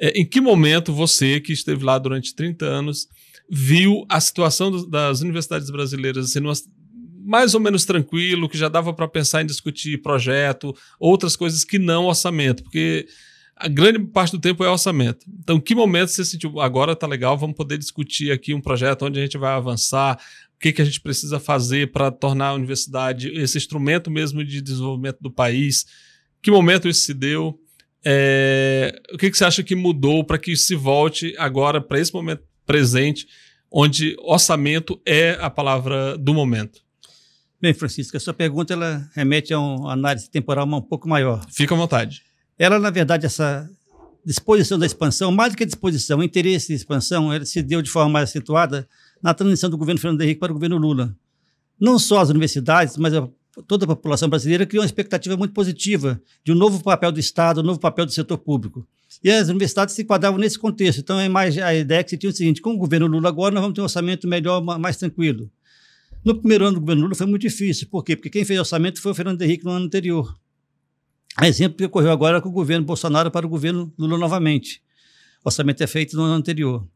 Em que momento você, que esteve lá durante 30 anos, viu a situação das universidades brasileiras assim, mais ou menos tranquilo, que já dava para pensar em discutir projeto, outras coisas que não orçamento, porque a grande parte do tempo é orçamento. Então, em que momento você sentiu, agora tá legal, vamos poder discutir aqui um projeto onde a gente vai avançar, o que a gente precisa fazer para tornar a universidade esse instrumento mesmo de desenvolvimento do país? Que momento isso se deu? O que você acha que mudou para que se volte agora para esse momento presente, onde orçamento é a palavra do momento? Bem, Francisco, a sua pergunta ela remete a uma análise temporal um pouco maior. Fica à vontade. Ela, na verdade, essa disposição da expansão, mais do que disposição, o interesse de expansão, ela se deu de forma mais acentuada na transição do governo Fernando Henrique para o governo Lula. Não só as universidades, mas toda a população brasileira criou uma expectativa muito positiva de um novo papel do Estado, um novo papel do setor público. E as universidades se enquadravam nesse contexto. Então, a ideia que se tinha o seguinte, com o governo Lula agora, nós vamos ter um orçamento melhor, mais tranquilo. No primeiro ano do governo Lula foi muito difícil. Por quê? Porque quem fez o orçamento foi o Fernando Henrique no ano anterior. A exemplo que ocorreu agora com o governo Bolsonaro para o governo Lula novamente. O orçamento é feito no ano anterior.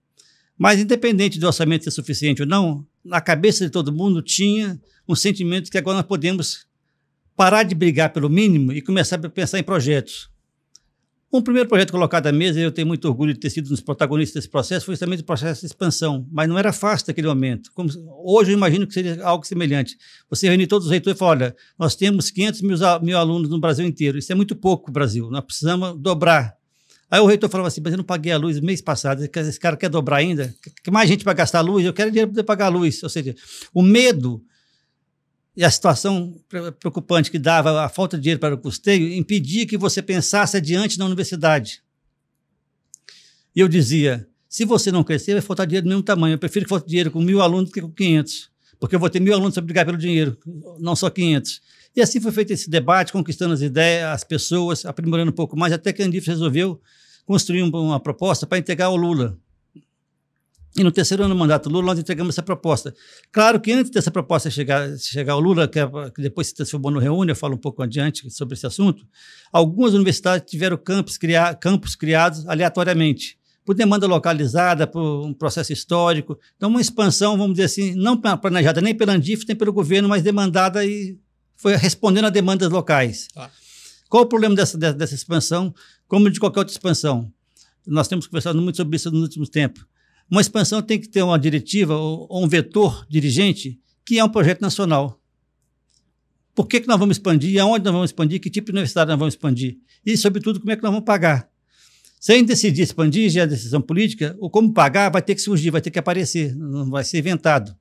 Mas, independente do orçamento ser suficiente ou não, na cabeça de todo mundo tinha um sentimento que agora nós podemos parar de brigar pelo mínimo e começar a pensar em projetos. Um primeiro projeto colocado à mesa, eu tenho muito orgulho de ter sido um dos protagonistas desse processo, foi justamente o processo de expansão, mas não era fácil naquele momento. Hoje eu imagino que seria algo semelhante. Você reunir todos os reitores e falar, olha, nós temos 500 mil alunos no Brasil inteiro, isso é muito pouco para o Brasil, nós precisamos dobrar. Aí o reitor falava assim, mas eu não paguei a luz mês passado, esse cara quer dobrar ainda? Quer mais gente para gastar a luz? Eu quero dinheiro para poder pagar a luz. Ou seja, o medo e a situação preocupante que dava a falta de dinheiro para o custeio impedia que você pensasse adiante na universidade. E eu dizia, se você não crescer, vai faltar dinheiro do mesmo tamanho. Eu prefiro que falte dinheiro com 1.000 alunos do que com 500. porque eu vou ter 1.000 alunos para brigar pelo dinheiro, não só 500. E assim foi feito esse debate, conquistando as ideias, as pessoas, aprimorando um pouco mais, até que a Andifes resolveu construir uma proposta para integrar o Lula. E no terceiro ano do mandato Lula, nós entregamos essa proposta. Claro que antes dessa proposta chegar ao Lula, que depois se transformou no Reúne, eu falo um pouco adiante sobre esse assunto, algumas universidades tiveram campos criados aleatoriamente, por demanda localizada, por um processo histórico. Então, uma expansão, vamos dizer assim, não planejada nem pela Andifes, nem pelo governo, mas demandada e foi respondendo a demandas locais. Qual o problema dessa expansão, como de qualquer outra expansão? Nós temos conversado muito sobre isso nos últimos tempos. Uma expansão tem que ter uma diretiva ou um vetor dirigente que é um projeto nacional. Por que nós vamos expandir? Aonde nós vamos expandir? Que tipo de universidade nós vamos expandir? E, sobretudo, como é que nós vamos pagar? Se a gente decidir expandir, já é decisão política, ou como pagar vai ter que surgir, vai ter que aparecer, não vai ser inventado.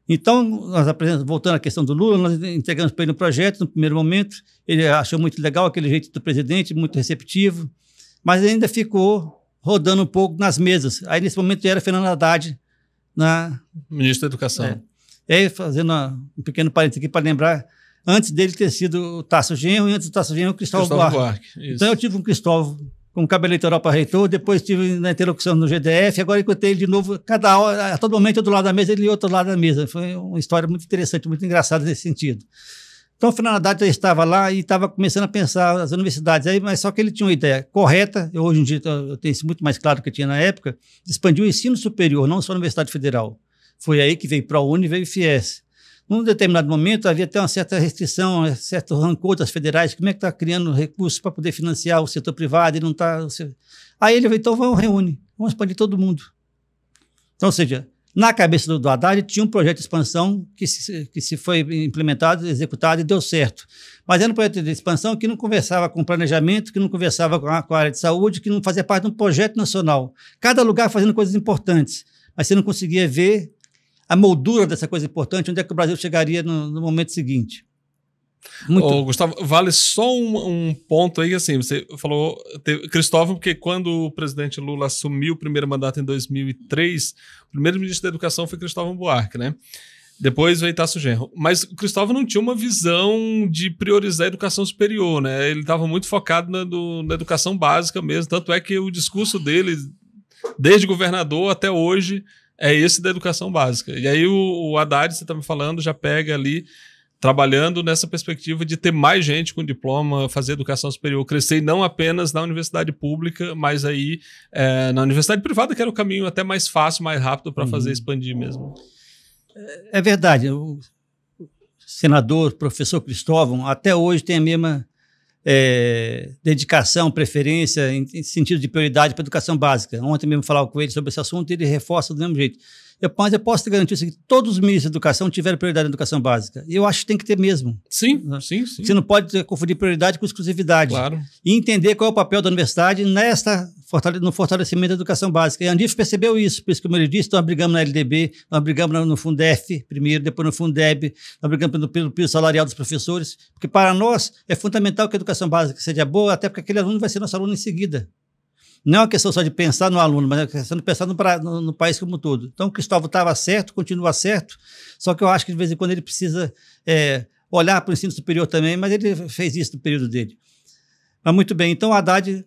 Então, nós voltando à questão do Lula, nós entregamos para ele um projeto no primeiro momento, ele achou muito legal aquele jeito do presidente, muito receptivo, mas ainda ficou rodando um pouco nas mesas. Aí, nesse momento, já era Fernando Haddad, ministro da Educação. E aí, fazendo um pequeno parênteses aqui para lembrar, antes dele ter sido o Tasso Genro, e antes do Tasso Genro, o Cristóvão Buarque. Então, eu tive um Cristóvão como cabo eleitoral para reitor, depois tive na interlocução no GDF, agora encontrei ele de novo, cada hora, a todo momento, eu do lado da mesa, ele do outro lado da mesa. Foi uma história muito interessante, muito engraçada nesse sentido. Então, o Fernando Haddad estava lá e estava começando a pensar as universidades, aí, mas só que ele tinha uma ideia correta, hoje em dia eu tenho isso muito mais claro do que eu tinha na época, de expandir o ensino superior, não só a Universidade Federal. Foi aí que veio ProUni e veio FIES. Num determinado momento, havia até uma certa restrição, um certo rancor das federais, como é que está criando recursos para poder financiar o setor privado e não está... Aí ele veio, então vamos reúne, vamos expandir todo mundo. Então, ou seja, na cabeça do Haddad tinha um projeto de expansão que se foi implementado, executado e deu certo. Mas era um projeto de expansão que não conversava com planejamento, que não conversava com a área de saúde, que não fazia parte de um projeto nacional. Cada lugar fazendo coisas importantes, mas você não conseguia ver a moldura dessa coisa importante, onde é que o Brasil chegaria no momento seguinte. Gustavo, vale só um ponto aí, assim, você falou Cristóvão, porque quando o presidente Lula assumiu o primeiro mandato em 2003, o primeiro ministro da Educação foi Cristóvão Buarque, né? Depois veio Tasso Genro. Mas o Cristóvão não tinha uma visão de priorizar a educação superior, né? Ele estava muito focado na educação básica mesmo, tanto é que o discurso dele, desde governador até hoje, é esse da educação básica. E aí o Haddad, você está me falando, já pega ali, trabalhando nessa perspectiva de ter mais gente com diploma, fazer educação superior, crescer, e não apenas na universidade pública, mas aí na universidade privada, que era o caminho até mais fácil, mais rápido para fazer expandir mesmo. É verdade. O senador, professor Cristóvão, até hoje tem a mesma dedicação, preferência, em sentido de prioridade para a educação básica. Ontem mesmo falava com ele sobre esse assunto e ele reforça do mesmo jeito. Mas eu posso te garantir que todos os ministros da educação tiveram prioridade na educação básica. E eu acho que tem que ter mesmo. Sim. Você não pode confundir prioridade com exclusividade. Claro. E entender qual é o papel da universidade no fortalecimento da educação básica. E a Andifes percebeu isso. Por isso, como ele disse, nós brigamos na LDB, nós brigamos no Fundef primeiro, depois no Fundeb, nós brigamos pelo piso salarial dos professores. Porque para nós é fundamental que a educação básica seja boa, até porque aquele aluno vai ser nosso aluno em seguida. Não é uma questão só de pensar no aluno, mas é uma questão de pensar no país como um todo. Então, o Cristóvão estava certo, continua certo, só que eu acho que de vez em quando ele precisa olhar para o ensino superior também, mas ele fez isso no período dele. Mas muito bem, então o Haddad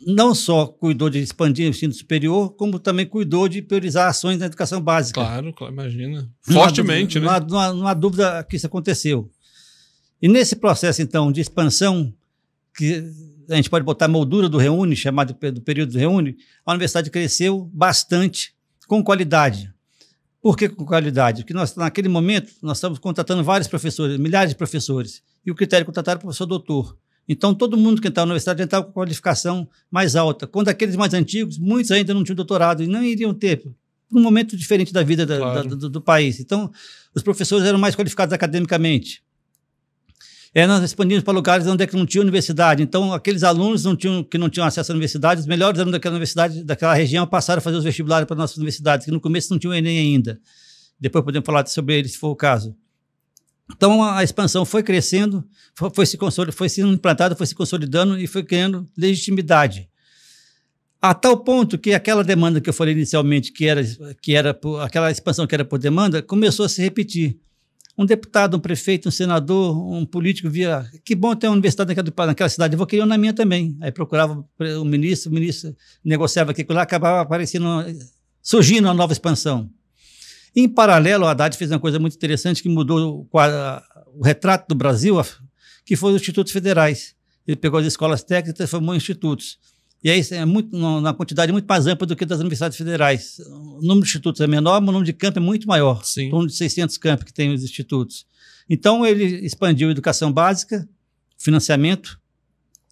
não só cuidou de expandir o ensino superior, como também cuidou de priorizar ações na educação básica. Claro, imagina. Fortemente, né? Não há dúvida que isso aconteceu. E nesse processo, então, de expansão, que a gente pode botar a moldura do Reúne, chamado do período do Reúne, a universidade cresceu bastante, com qualidade. Por que com qualidade? Porque naquele momento, nós estamos contratando vários professores, milhares de professores, e o critério de contratar era o professor doutor. Então, todo mundo que entrava na universidade entrava com qualificação mais alta. Quando aqueles mais antigos, muitos ainda não tinham doutorado e não iriam ter, num momento diferente da vida do país. Então, os professores eram mais qualificados academicamente. Nós expandimos para lugares onde é que não tinha universidade. Então, aqueles alunos que não tinham acesso à universidade, os melhores alunos daquela universidade, daquela região, passaram a fazer os vestibulares para nossas universidades, que no começo não tinham o Enem ainda. Depois podemos falar sobre ele, se for o caso. Então, a expansão foi crescendo, foi sendo implantada, foi se consolidando e foi criando legitimidade. A tal ponto que aquela demanda que eu falei inicialmente, aquela expansão que era por demanda, começou a se repetir. Um deputado, um prefeito, um senador, um político via, que bom ter uma universidade naquela cidade, eu vou querer uma na minha também. Aí procurava o ministro negociava aquilo lá, acabava aparecendo, surgindo uma nova expansão. Em paralelo, o Haddad fez uma coisa muito interessante que mudou o retrato do Brasil, que foi os institutos federais. Ele pegou as escolas técnicas e transformou em institutos. E aí é uma quantidade muito mais ampla do que das universidades federais. O número de institutos é menor, mas o número de campi é muito maior. Sim. O número de 600 campi que tem os institutos. Então, ele expandiu a educação básica, financiamento,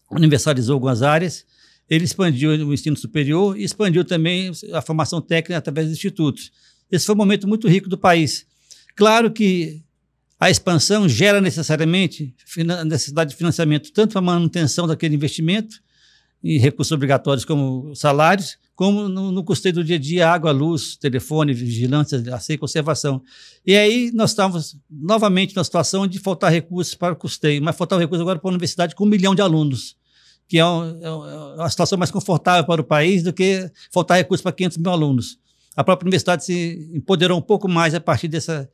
universalizou algumas áreas, ele expandiu o ensino superior e expandiu também a formação técnica através dos institutos. Esse foi um momento muito rico do país. Claro que a expansão gera necessariamente necessidade de financiamento, tanto para a manutenção daquele investimento, e recursos obrigatórios como salários, como no custeio do dia a dia, água, luz, telefone, vigilância, asseio e conservação. E aí nós estávamos novamente na situação de faltar recursos para o custeio, mas faltar recursos agora para a universidade com 1 milhão de alunos, que é uma situação mais confortável para o país do que faltar recursos para 500 mil alunos. A própria universidade se empoderou um pouco mais a partir desse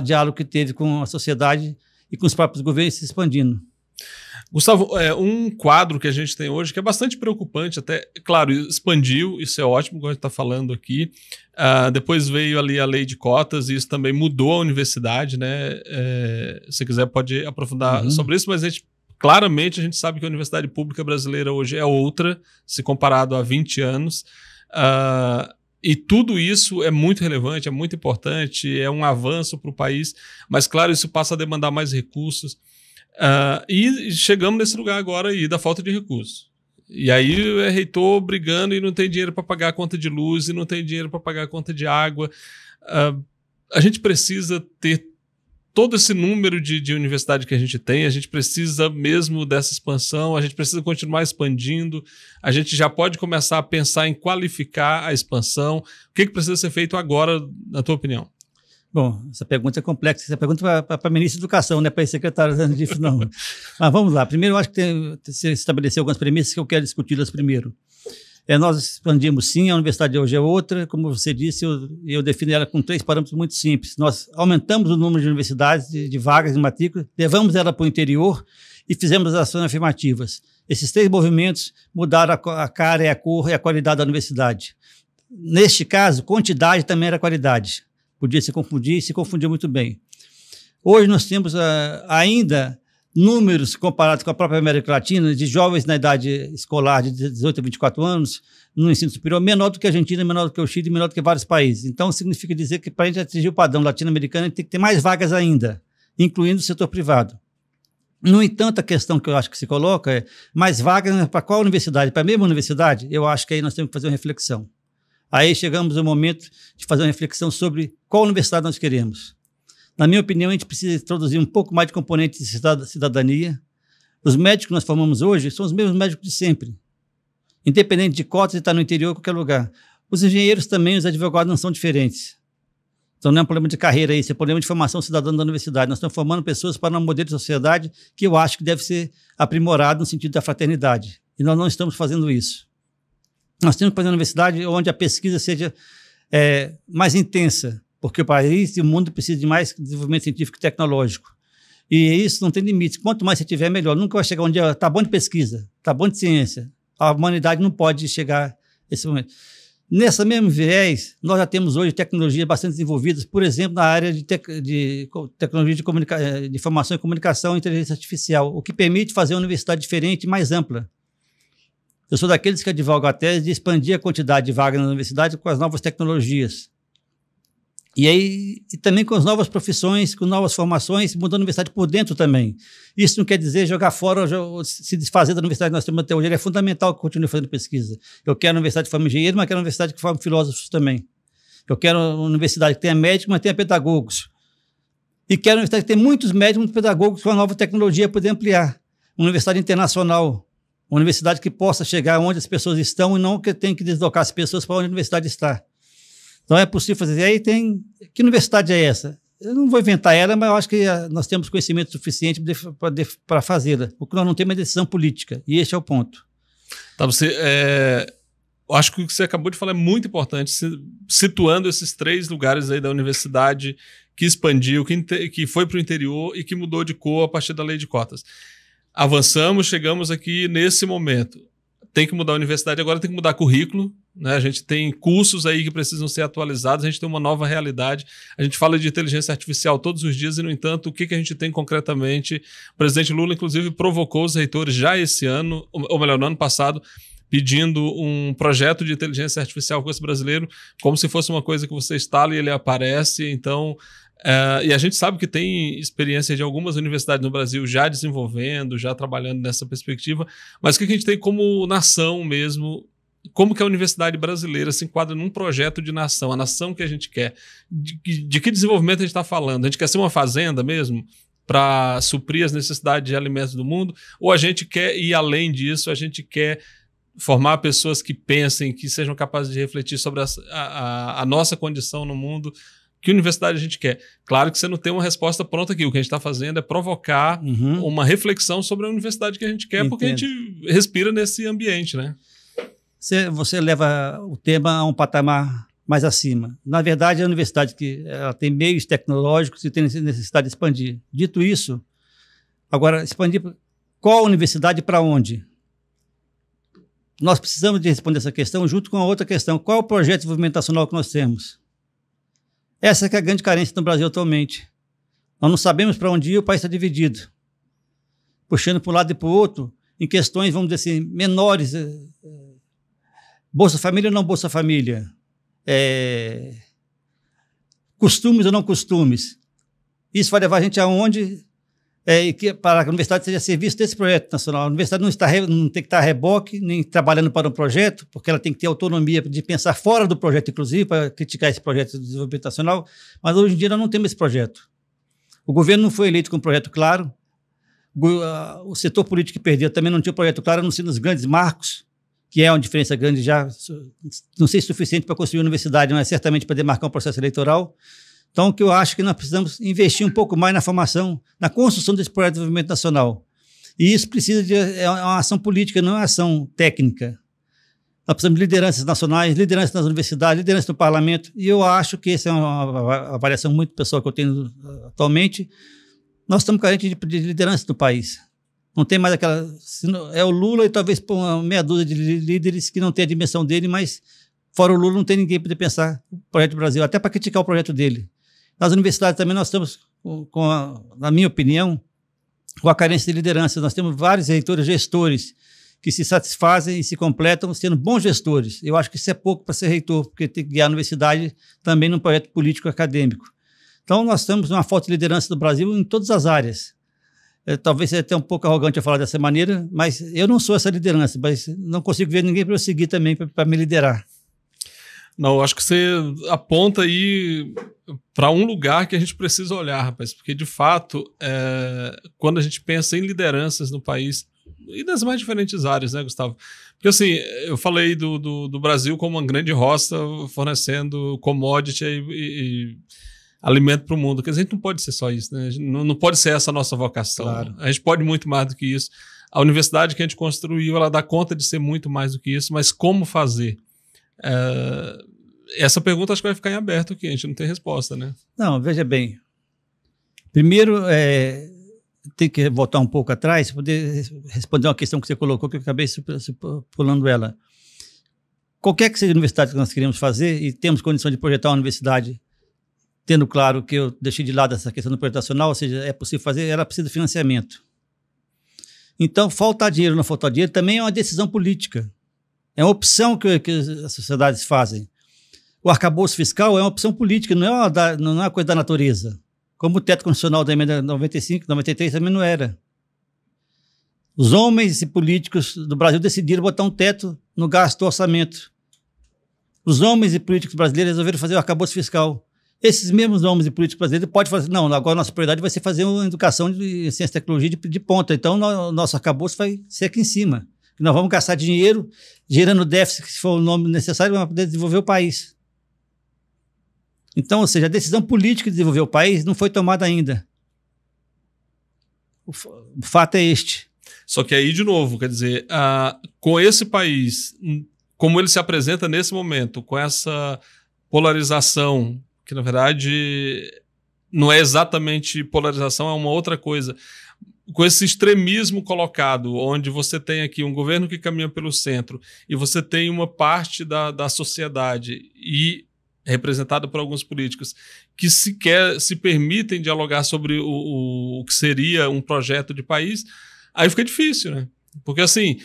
diálogo que teve com a sociedade e com os próprios governos se expandindo. Gustavo, um quadro que a gente tem hoje que é bastante preocupante, até, claro, expandiu, isso é ótimo, como a gente está falando aqui. Depois veio ali a lei de cotas e isso também mudou a universidade, né? Se quiser pode aprofundar sobre isso, mas claramente a gente sabe que a universidade pública brasileira hoje é outra, se comparado a 20 anos. E tudo isso é muito relevante, é muito importante, é um avanço para o país, mas, claro, isso passa a demandar mais recursos. E chegamos nesse lugar agora aí da falta de recursos. E aí é reitor brigando e não tem dinheiro para pagar a conta de luz e não tem dinheiro para pagar a conta de água. A gente precisa ter todo esse número de universidade que a gente tem, a gente precisa mesmo dessa expansão, a gente precisa continuar expandindo, a gente já pode começar a pensar em qualificar a expansão. O que precisa ser feito agora, na tua opinião? Bom, essa pergunta é complexa, essa pergunta é para a ministra da Educação, não é para a secretária disso, não. Mas vamos lá. Primeiro, eu acho que se estabelecer algumas premissas que eu quero discuti-las primeiro. Nós expandimos sim, a universidade hoje é outra, como você disse, eu defino ela com 3 parâmetros muito simples. Nós aumentamos o número de universidades, de vagas de matrícula, levamos ela para o interior e fizemos ações afirmativas. Esses 3 movimentos mudaram a cara, a cor e a qualidade da universidade. Neste caso, quantidade também era qualidade. Podia se confundir e se confundiu muito bem. Hoje nós temos ainda números comparados com a própria América Latina de jovens na idade escolar de 18 a 24 anos no ensino superior menor do que a Argentina, menor do que o Chile, menor do que vários países. Então significa dizer que para a gente atingir o padrão latino-americano a gente tem que ter mais vagas ainda, incluindo o setor privado. No entanto, a questão que eu acho que se coloca é mais vagas para qual universidade? Para a mesma universidade? Eu acho que aí nós temos que fazer uma reflexão. Aí chegamos ao momento de fazer uma reflexão sobre qual universidade nós queremos. Na minha opinião, a gente precisa introduzir um pouco mais de componente de cidadania. Os médicos que nós formamos hoje são os mesmos médicos de sempre. Independente de cotas, de estar no interior ou qualquer lugar. Os engenheiros também, os advogados não são diferentes. Então não é um problema de carreira isso, é um problema de formação cidadã da universidade. Nós estamos formando pessoas para um modelo de sociedade que eu acho que deve ser aprimorado no sentido da fraternidade. E nós não estamos fazendo isso. Nós temos que fazer uma universidade onde a pesquisa seja mais intensa, porque o país e o mundo precisam de mais desenvolvimento científico e tecnológico. E isso não tem limite. Quanto mais você tiver, melhor. Nunca vai chegar um dia, está bom de pesquisa, está bom de ciência. A humanidade não pode chegar a esse momento. Nessa mesmo viés, nós já temos hoje tecnologias bastante desenvolvidas, por exemplo, na área de tecnologia de informação e comunicação e inteligência artificial, o que permite fazer uma universidade diferente e mais ampla. Eu sou daqueles que advogam a tese de expandir a quantidade de vagas na universidade com as novas tecnologias. E também com as novas profissões, com novas formações, mudando a universidade por dentro também. Isso não quer dizer jogar fora ou se desfazer da universidade que nós temos até hoje. Ele é fundamental que continue fazendo pesquisa. Eu quero uma universidade que forme engenheiro, mas quero uma universidade que forme filósofos também. Eu quero uma universidade que tenha médicos, mas tenha pedagogos. E quero uma universidade que tenha muitos médicos, muitos pedagogos com a nova tecnologia para poder ampliar. Uma universidade internacional. Uma universidade que possa chegar onde as pessoas estão e não que tenha que deslocar as pessoas para onde a universidade está. Então é possível fazer. E aí que universidade é essa? Eu não vou inventar ela, mas eu acho que nós temos conhecimento suficiente para fazê-la. O que nós não temos é decisão política. E esse é o ponto. Tá, eu acho que o que você acabou de falar é muito importante, situando esses 3 lugares aí da universidade que expandiu, que foi para o interior e que mudou de cor a partir da lei de cotas. Avançamos, chegamos aqui nesse momento. Tem que mudar a universidade, agora tem que mudar currículo, né? A gente tem cursos aí que precisam ser atualizados, a gente tem uma nova realidade. A gente fala de inteligência artificial todos os dias e, no entanto, o que a gente tem concretamente? O presidente Lula, inclusive, provocou os reitores já esse ano, ou melhor, no ano passado, pedindo um projeto de inteligência artificial com esse brasileiro, como se fosse uma coisa que você instala e ele aparece. Então, e a gente sabe que tem experiência de algumas universidades no Brasil já desenvolvendo, já trabalhando nessa perspectiva, mas o que a gente tem como nação mesmo, como que a universidade brasileira se enquadra num projeto de nação, a nação que a gente quer. De que desenvolvimento a gente está falando? A gente quer ser uma fazenda mesmo para suprir as necessidades de alimentos do mundo? Ou a gente quer ir além disso, a gente quer formar pessoas que pensem, que sejam capazes de refletir sobre a nossa condição no mundo? Que universidade a gente quer? Claro que você não tem uma resposta pronta aqui. O que a gente está fazendo é provocar uma reflexão sobre a universidade que a gente quer, Entendo. Porque a gente respira nesse ambiente, né? Você leva o tema a um patamar mais acima. Na verdade, a universidade ela tem meios tecnológicos e tem necessidade de expandir. Dito isso, agora, expandir qual universidade e para onde? Nós precisamos de responder essa questão junto com a outra questão. Qual é o projeto de desenvolvimento nacional que nós temos? Essa que é a grande carência no Brasil atualmente. Nós não sabemos para onde ir, o país está dividido. Puxando para um lado e para o outro, em questões, vamos dizer assim, menores. Bolsa Família ou não Bolsa Família? Costumes ou não costumes? Isso vai levar a gente aonde? Para que a universidade seja serviço desse projeto nacional. A universidade não tem que estar a reboque, nem trabalhando para um projeto, porque ela tem que ter autonomia de pensar fora do projeto, inclusive, para criticar esse projeto de desenvolvimento nacional, mas hoje em dia nós não temos esse projeto. O governo não foi eleito com um projeto claro, o setor político que perdeu também não tinha um projeto claro, a não ser nos grandes marcos, que é uma diferença grande já, não sei se é suficiente para construir uma universidade, mas certamente para demarcar um processo eleitoral. Então, o que eu acho que nós precisamos investir um pouco mais na formação, na construção desse projeto de desenvolvimento nacional. E isso precisa de uma ação política, não é uma ação técnica. Nós precisamos de lideranças nacionais, lideranças nas universidades, lideranças no parlamento. E eu acho que essa é uma avaliação muito pessoal que eu tenho atualmente. Nós estamos carentes de liderança do país. Não tem mais aquela... É o Lula e talvez uma meia dúzia de líderes que não tem a dimensão dele, mas fora o Lula não tem ninguém para poder pensar o projeto do Brasil, até para criticar o projeto dele. Nas universidades também nós estamos, na minha opinião, com a carência de liderança. Nós temos vários reitores, gestores, que se satisfazem e se completam sendo bons gestores. Eu acho que isso é pouco para ser reitor, porque tem que guiar a universidade também num projeto político acadêmico. Então, nós temos uma falta de liderança do Brasil em todas as áreas. Talvez seja até um pouco arrogante eu falar dessa maneira, mas eu não sou essa liderança, mas não consigo ver ninguém para eu seguir também, para me liderar. Não, acho que você aponta aí para um lugar que a gente precisa olhar, rapaz, porque de fato, quando a gente pensa em lideranças no país, e das mais diferentes áreas, né, Gustavo? Porque assim, eu falei do Brasil como uma grande roça fornecendo commodity e alimento para o mundo, porque a gente não pode ser só isso, né? Não pode ser essa a nossa vocação. Claro. A gente pode muito mais do que isso. A universidade que a gente construiu, ela dá conta de ser muito mais do que isso, mas como fazer? Essa pergunta acho que vai ficar em aberto aqui, a gente não tem resposta, né? Não, veja bem. Primeiro, tem que voltar um pouco atrás para poder responder uma questão que você colocou, que eu acabei pulando ela. Qualquer que seja a universidade que nós queremos fazer, e temos condição de projetar uma universidade, tendo claro que eu deixei de lado essa questão do projeto nacional, ou seja, é possível fazer, ela precisa de financiamento. Então, faltar dinheiro ou não faltar dinheiro também é uma decisão política. É uma opção que as sociedades fazem. O arcabouço fiscal é uma opção política, não é uma coisa da natureza. Como o teto constitucional da emenda 95, 93 também não era. Os homens e políticos do Brasil decidiram botar um teto no gasto do orçamento. Os homens e políticos brasileiros resolveram fazer o arcabouço fiscal. Esses mesmos homens e políticos brasileiros podem fazer, não, agora nossa prioridade vai ser fazer uma educação de ciência e tecnologia de ponta, então nosso arcabouço vai ser aqui em cima. Nós vamos gastar dinheiro gerando déficit, se for o nome necessário, para poder desenvolver o país. Então, ou seja, a decisão política de desenvolver o país não foi tomada ainda. O fato é este. Só que aí, de novo, quer dizer, com esse país como ele se apresenta nesse momento, com essa polarização, que na verdade não é exatamente polarização, é uma outra coisa, com esse extremismo colocado, onde você tem aqui um governo que caminha pelo centro e você tem uma parte da sociedade e representada por alguns políticos que sequer se permitem dialogar sobre o que seria um projeto de país, aí fica difícil, né? Porque assim,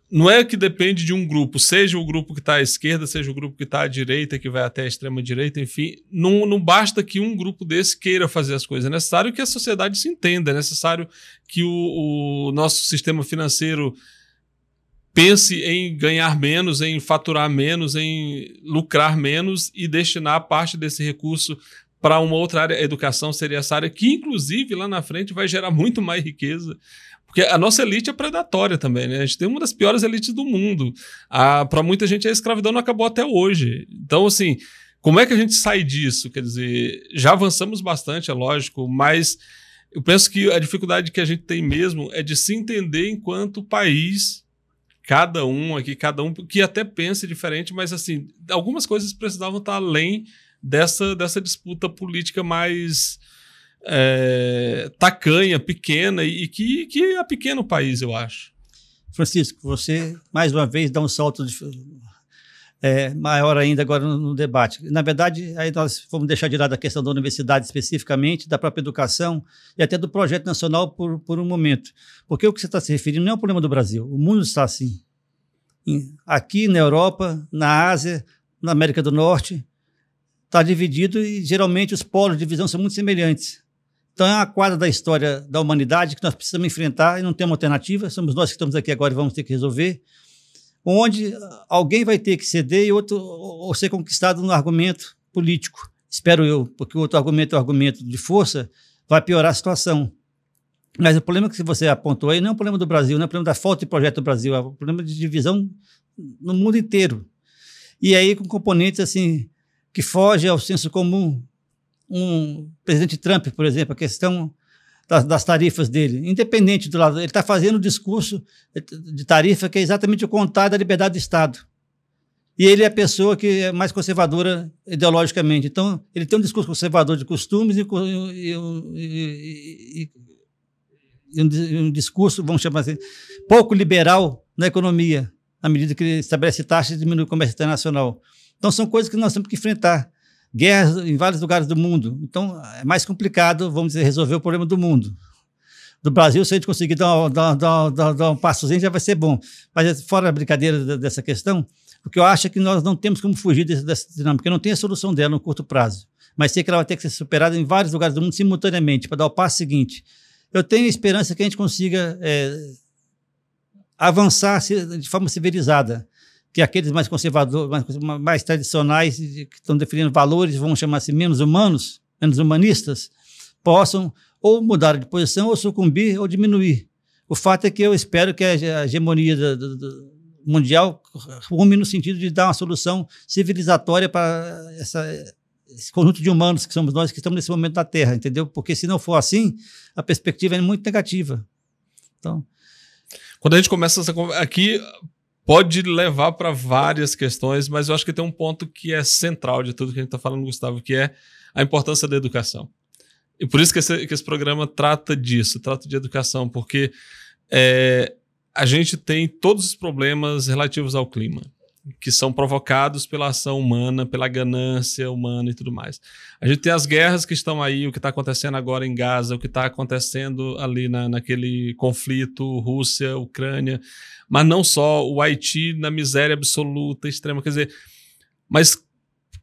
não é que depende de um grupo, seja o grupo que está à esquerda, seja o grupo que está à direita, que vai até a extrema-direita, enfim, não basta que um grupo desse queira fazer as coisas. É necessário que a sociedade se entenda, é necessário que o nosso sistema financeiro pense em ganhar menos, em faturar menos, em lucrar menos e destinar parte desse recurso para uma outra área. A educação seria essa área que, inclusive, lá na frente vai gerar muito mais riqueza. Porque a nossa elite é predatória também, né? A gente tem uma das piores elites do mundo. Para muita gente a escravidão não acabou até hoje. Então, assim, como é que a gente sai disso? Quer dizer, já avançamos bastante, é lógico, mas eu penso que a dificuldade que a gente tem mesmo é de se entender enquanto país, cada um que até pensa diferente, mas assim, algumas coisas precisavam estar além dessa disputa política mais tacanha, pequena, e que é pequeno o país, eu acho. Francisco, você mais uma vez dá um salto maior ainda agora no debate. Na verdade, aí nós vamos deixar de lado a questão da universidade especificamente, da própria educação e até do projeto nacional por um momento. Porque o que você está se referindo não é um problema do Brasil, o mundo está assim. Aqui na Europa, na Ásia, na América do Norte, está dividido e geralmente os polos de divisão são muito semelhantes. Então é uma quadra da história da humanidade que nós precisamos enfrentar e não temos alternativa, somos nós que estamos aqui agora e vamos ter que resolver, onde alguém vai ter que ceder e outro ou ser conquistado no argumento político. Espero eu, porque o outro argumento é o argumento de força, vai piorar a situação. Mas o problema que você apontou aí não é um problema do Brasil, não é um problema da falta de projeto do Brasil, é um problema de divisão no mundo inteiro. E aí com componentes assim que fogem ao senso comum. Um presidente Trump, por exemplo, a questão das tarifas dele, independente do lado, ele está fazendo um discurso de tarifa que é exatamente o contrário da liberdade do Estado. E ele é a pessoa que é mais conservadora ideologicamente. Então, ele tem um discurso conservador de costumes e um discurso, vamos chamar assim, pouco liberal na economia, na medida que ele estabelece taxas e diminui o comércio internacional. Então, são coisas que nós temos que enfrentar. Guerras em vários lugares do mundo. Então, é mais complicado, vamos dizer, resolver o problema do mundo. Do Brasil, se a gente conseguir dar um passozinho, já vai ser bom. Mas, fora a brincadeira dessa questão, o que eu acho é que nós não temos como fugir dessa dinâmica, porque não tem a solução dela no curto prazo. Mas sei que ela vai ter que ser superada em vários lugares do mundo simultaneamente, para dar o passo seguinte. Eu tenho esperança que a gente consiga avançar de forma civilizada, que aqueles mais conservadores, mais tradicionais, que estão definindo valores, vamos chamar assim, menos humanos, menos humanistas, possam ou mudar de posição, ou sucumbir, ou diminuir. O fato é que eu espero que a hegemonia mundial rume no sentido de dar uma solução civilizatória para esse conjunto de humanos que somos nós, que estamos nesse momento da Terra, entendeu? Porque se não for assim, a perspectiva é muito negativa. Então, quando a gente começa aqui, pode levar para várias questões, mas eu acho que tem um ponto que é central de tudo que a gente está falando, Gustavo, que é a importância da educação. E por isso que esse programa trata disso, trata de educação, porque a gente tem todos os problemas relativos ao clima, que são provocados pela ação humana, pela ganância humana e tudo mais. A gente tem as guerras que estão aí, o que está acontecendo agora em Gaza, o que está acontecendo ali naquele conflito Rússia-Ucrânia, mas não só, o Haiti na miséria absoluta, extrema. Quer dizer, mas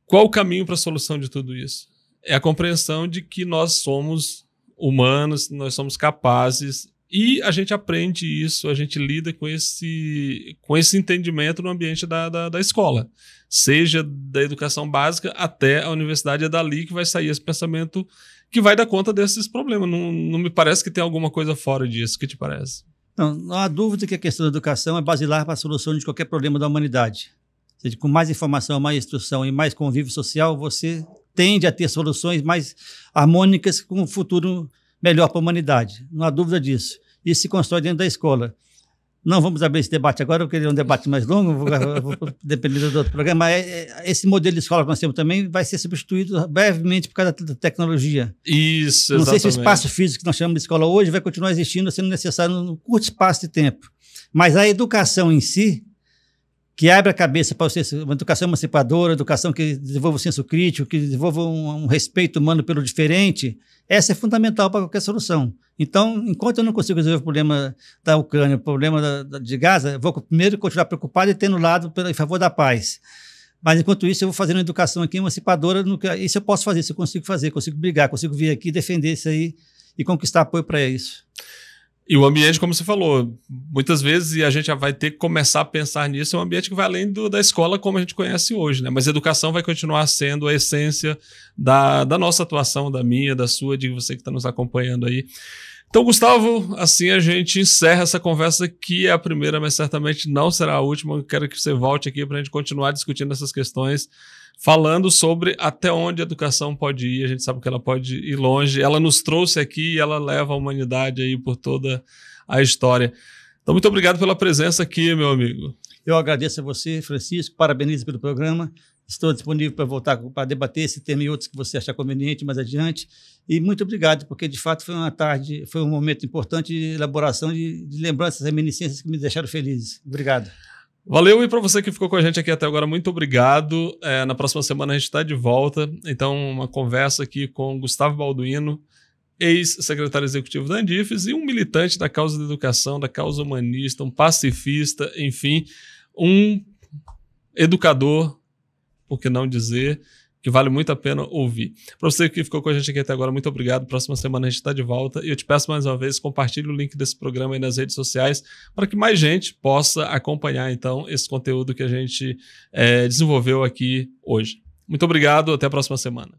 qual o caminho para a solução de tudo isso? É a compreensão de que nós somos humanos, nós somos capazes, e a gente aprende isso, a gente lida com esse entendimento no ambiente da escola. Seja da educação básica até a universidade, é dali que vai sair esse pensamento que vai dar conta desses problemas. Não me parece que tem alguma coisa fora disso. O que te parece? Não há dúvida que a questão da educação é basilar para a solução de qualquer problema da humanidade. Ou seja, com mais informação, mais instrução e mais convívio social, você tende a ter soluções mais harmônicas com um futuro melhor para a humanidade. Não há dúvida disso. Isso se constrói dentro da escola. Não vamos abrir esse debate agora, porque ele é um debate mais longo, vou depender do outro programa. Mas esse modelo de escola que nós temos também vai ser substituído brevemente por causa da tecnologia. Isso, exatamente. Não sei se o espaço físico que nós chamamos de escola hoje vai continuar existindo, sendo necessário num curto espaço de tempo. Mas a educação em si, que abre a cabeça para você, uma educação emancipadora, educação que desenvolva o senso crítico, que desenvolva um respeito humano pelo diferente, essa é fundamental para qualquer solução. Então, enquanto eu não consigo resolver o problema da Ucrânia, o problema de Gaza, eu vou primeiro continuar preocupado e tendo lado em favor da paz. Mas, enquanto isso, eu vou fazendo uma educação aqui emancipadora. Isso eu posso fazer, isso eu consigo fazer, consigo brigar, consigo vir aqui defender isso aí e conquistar apoio para isso. E o ambiente, como você falou, muitas vezes, e a gente já vai ter que começar a pensar nisso, é um ambiente que vai além da escola como a gente conhece hoje, né? Mas a educação vai continuar sendo a essência da nossa atuação, da minha, da sua, de você que está nos acompanhando aí. Então, Gustavo, assim a gente encerra essa conversa, que é a primeira, mas certamente não será a última. Eu quero que você volte aqui para a gente continuar discutindo essas questões, falando sobre até onde a educação pode ir. A gente sabe que ela pode ir longe. Ela nos trouxe aqui e ela leva a humanidade aí por toda a história. Então, muito obrigado pela presença aqui, meu amigo. Eu agradeço a você, Francisco, parabenizo pelo programa. Estou disponível para voltar para debater esse tema e outros que você achar conveniente mais adiante. E muito obrigado, porque de fato foi uma tarde, foi um momento importante de elaboração de lembranças, reminiscências que me deixaram felizes. Obrigado. Valeu, e para você que ficou com a gente aqui até agora, muito obrigado. Na próxima semana a gente está de volta. Então, uma conversa aqui com Gustavo Balduino, ex-secretário executivo da Andifes e um militante da causa da educação, da causa humanista, um pacifista, enfim, um educador, por que não dizer, que vale muito a pena ouvir. Para você que ficou com a gente aqui até agora, muito obrigado. Próxima semana a gente está de volta e eu te peço mais uma vez, compartilhe o link desse programa aí nas redes sociais para que mais gente possa acompanhar então esse conteúdo que a gente desenvolveu aqui hoje. Muito obrigado, até a próxima semana.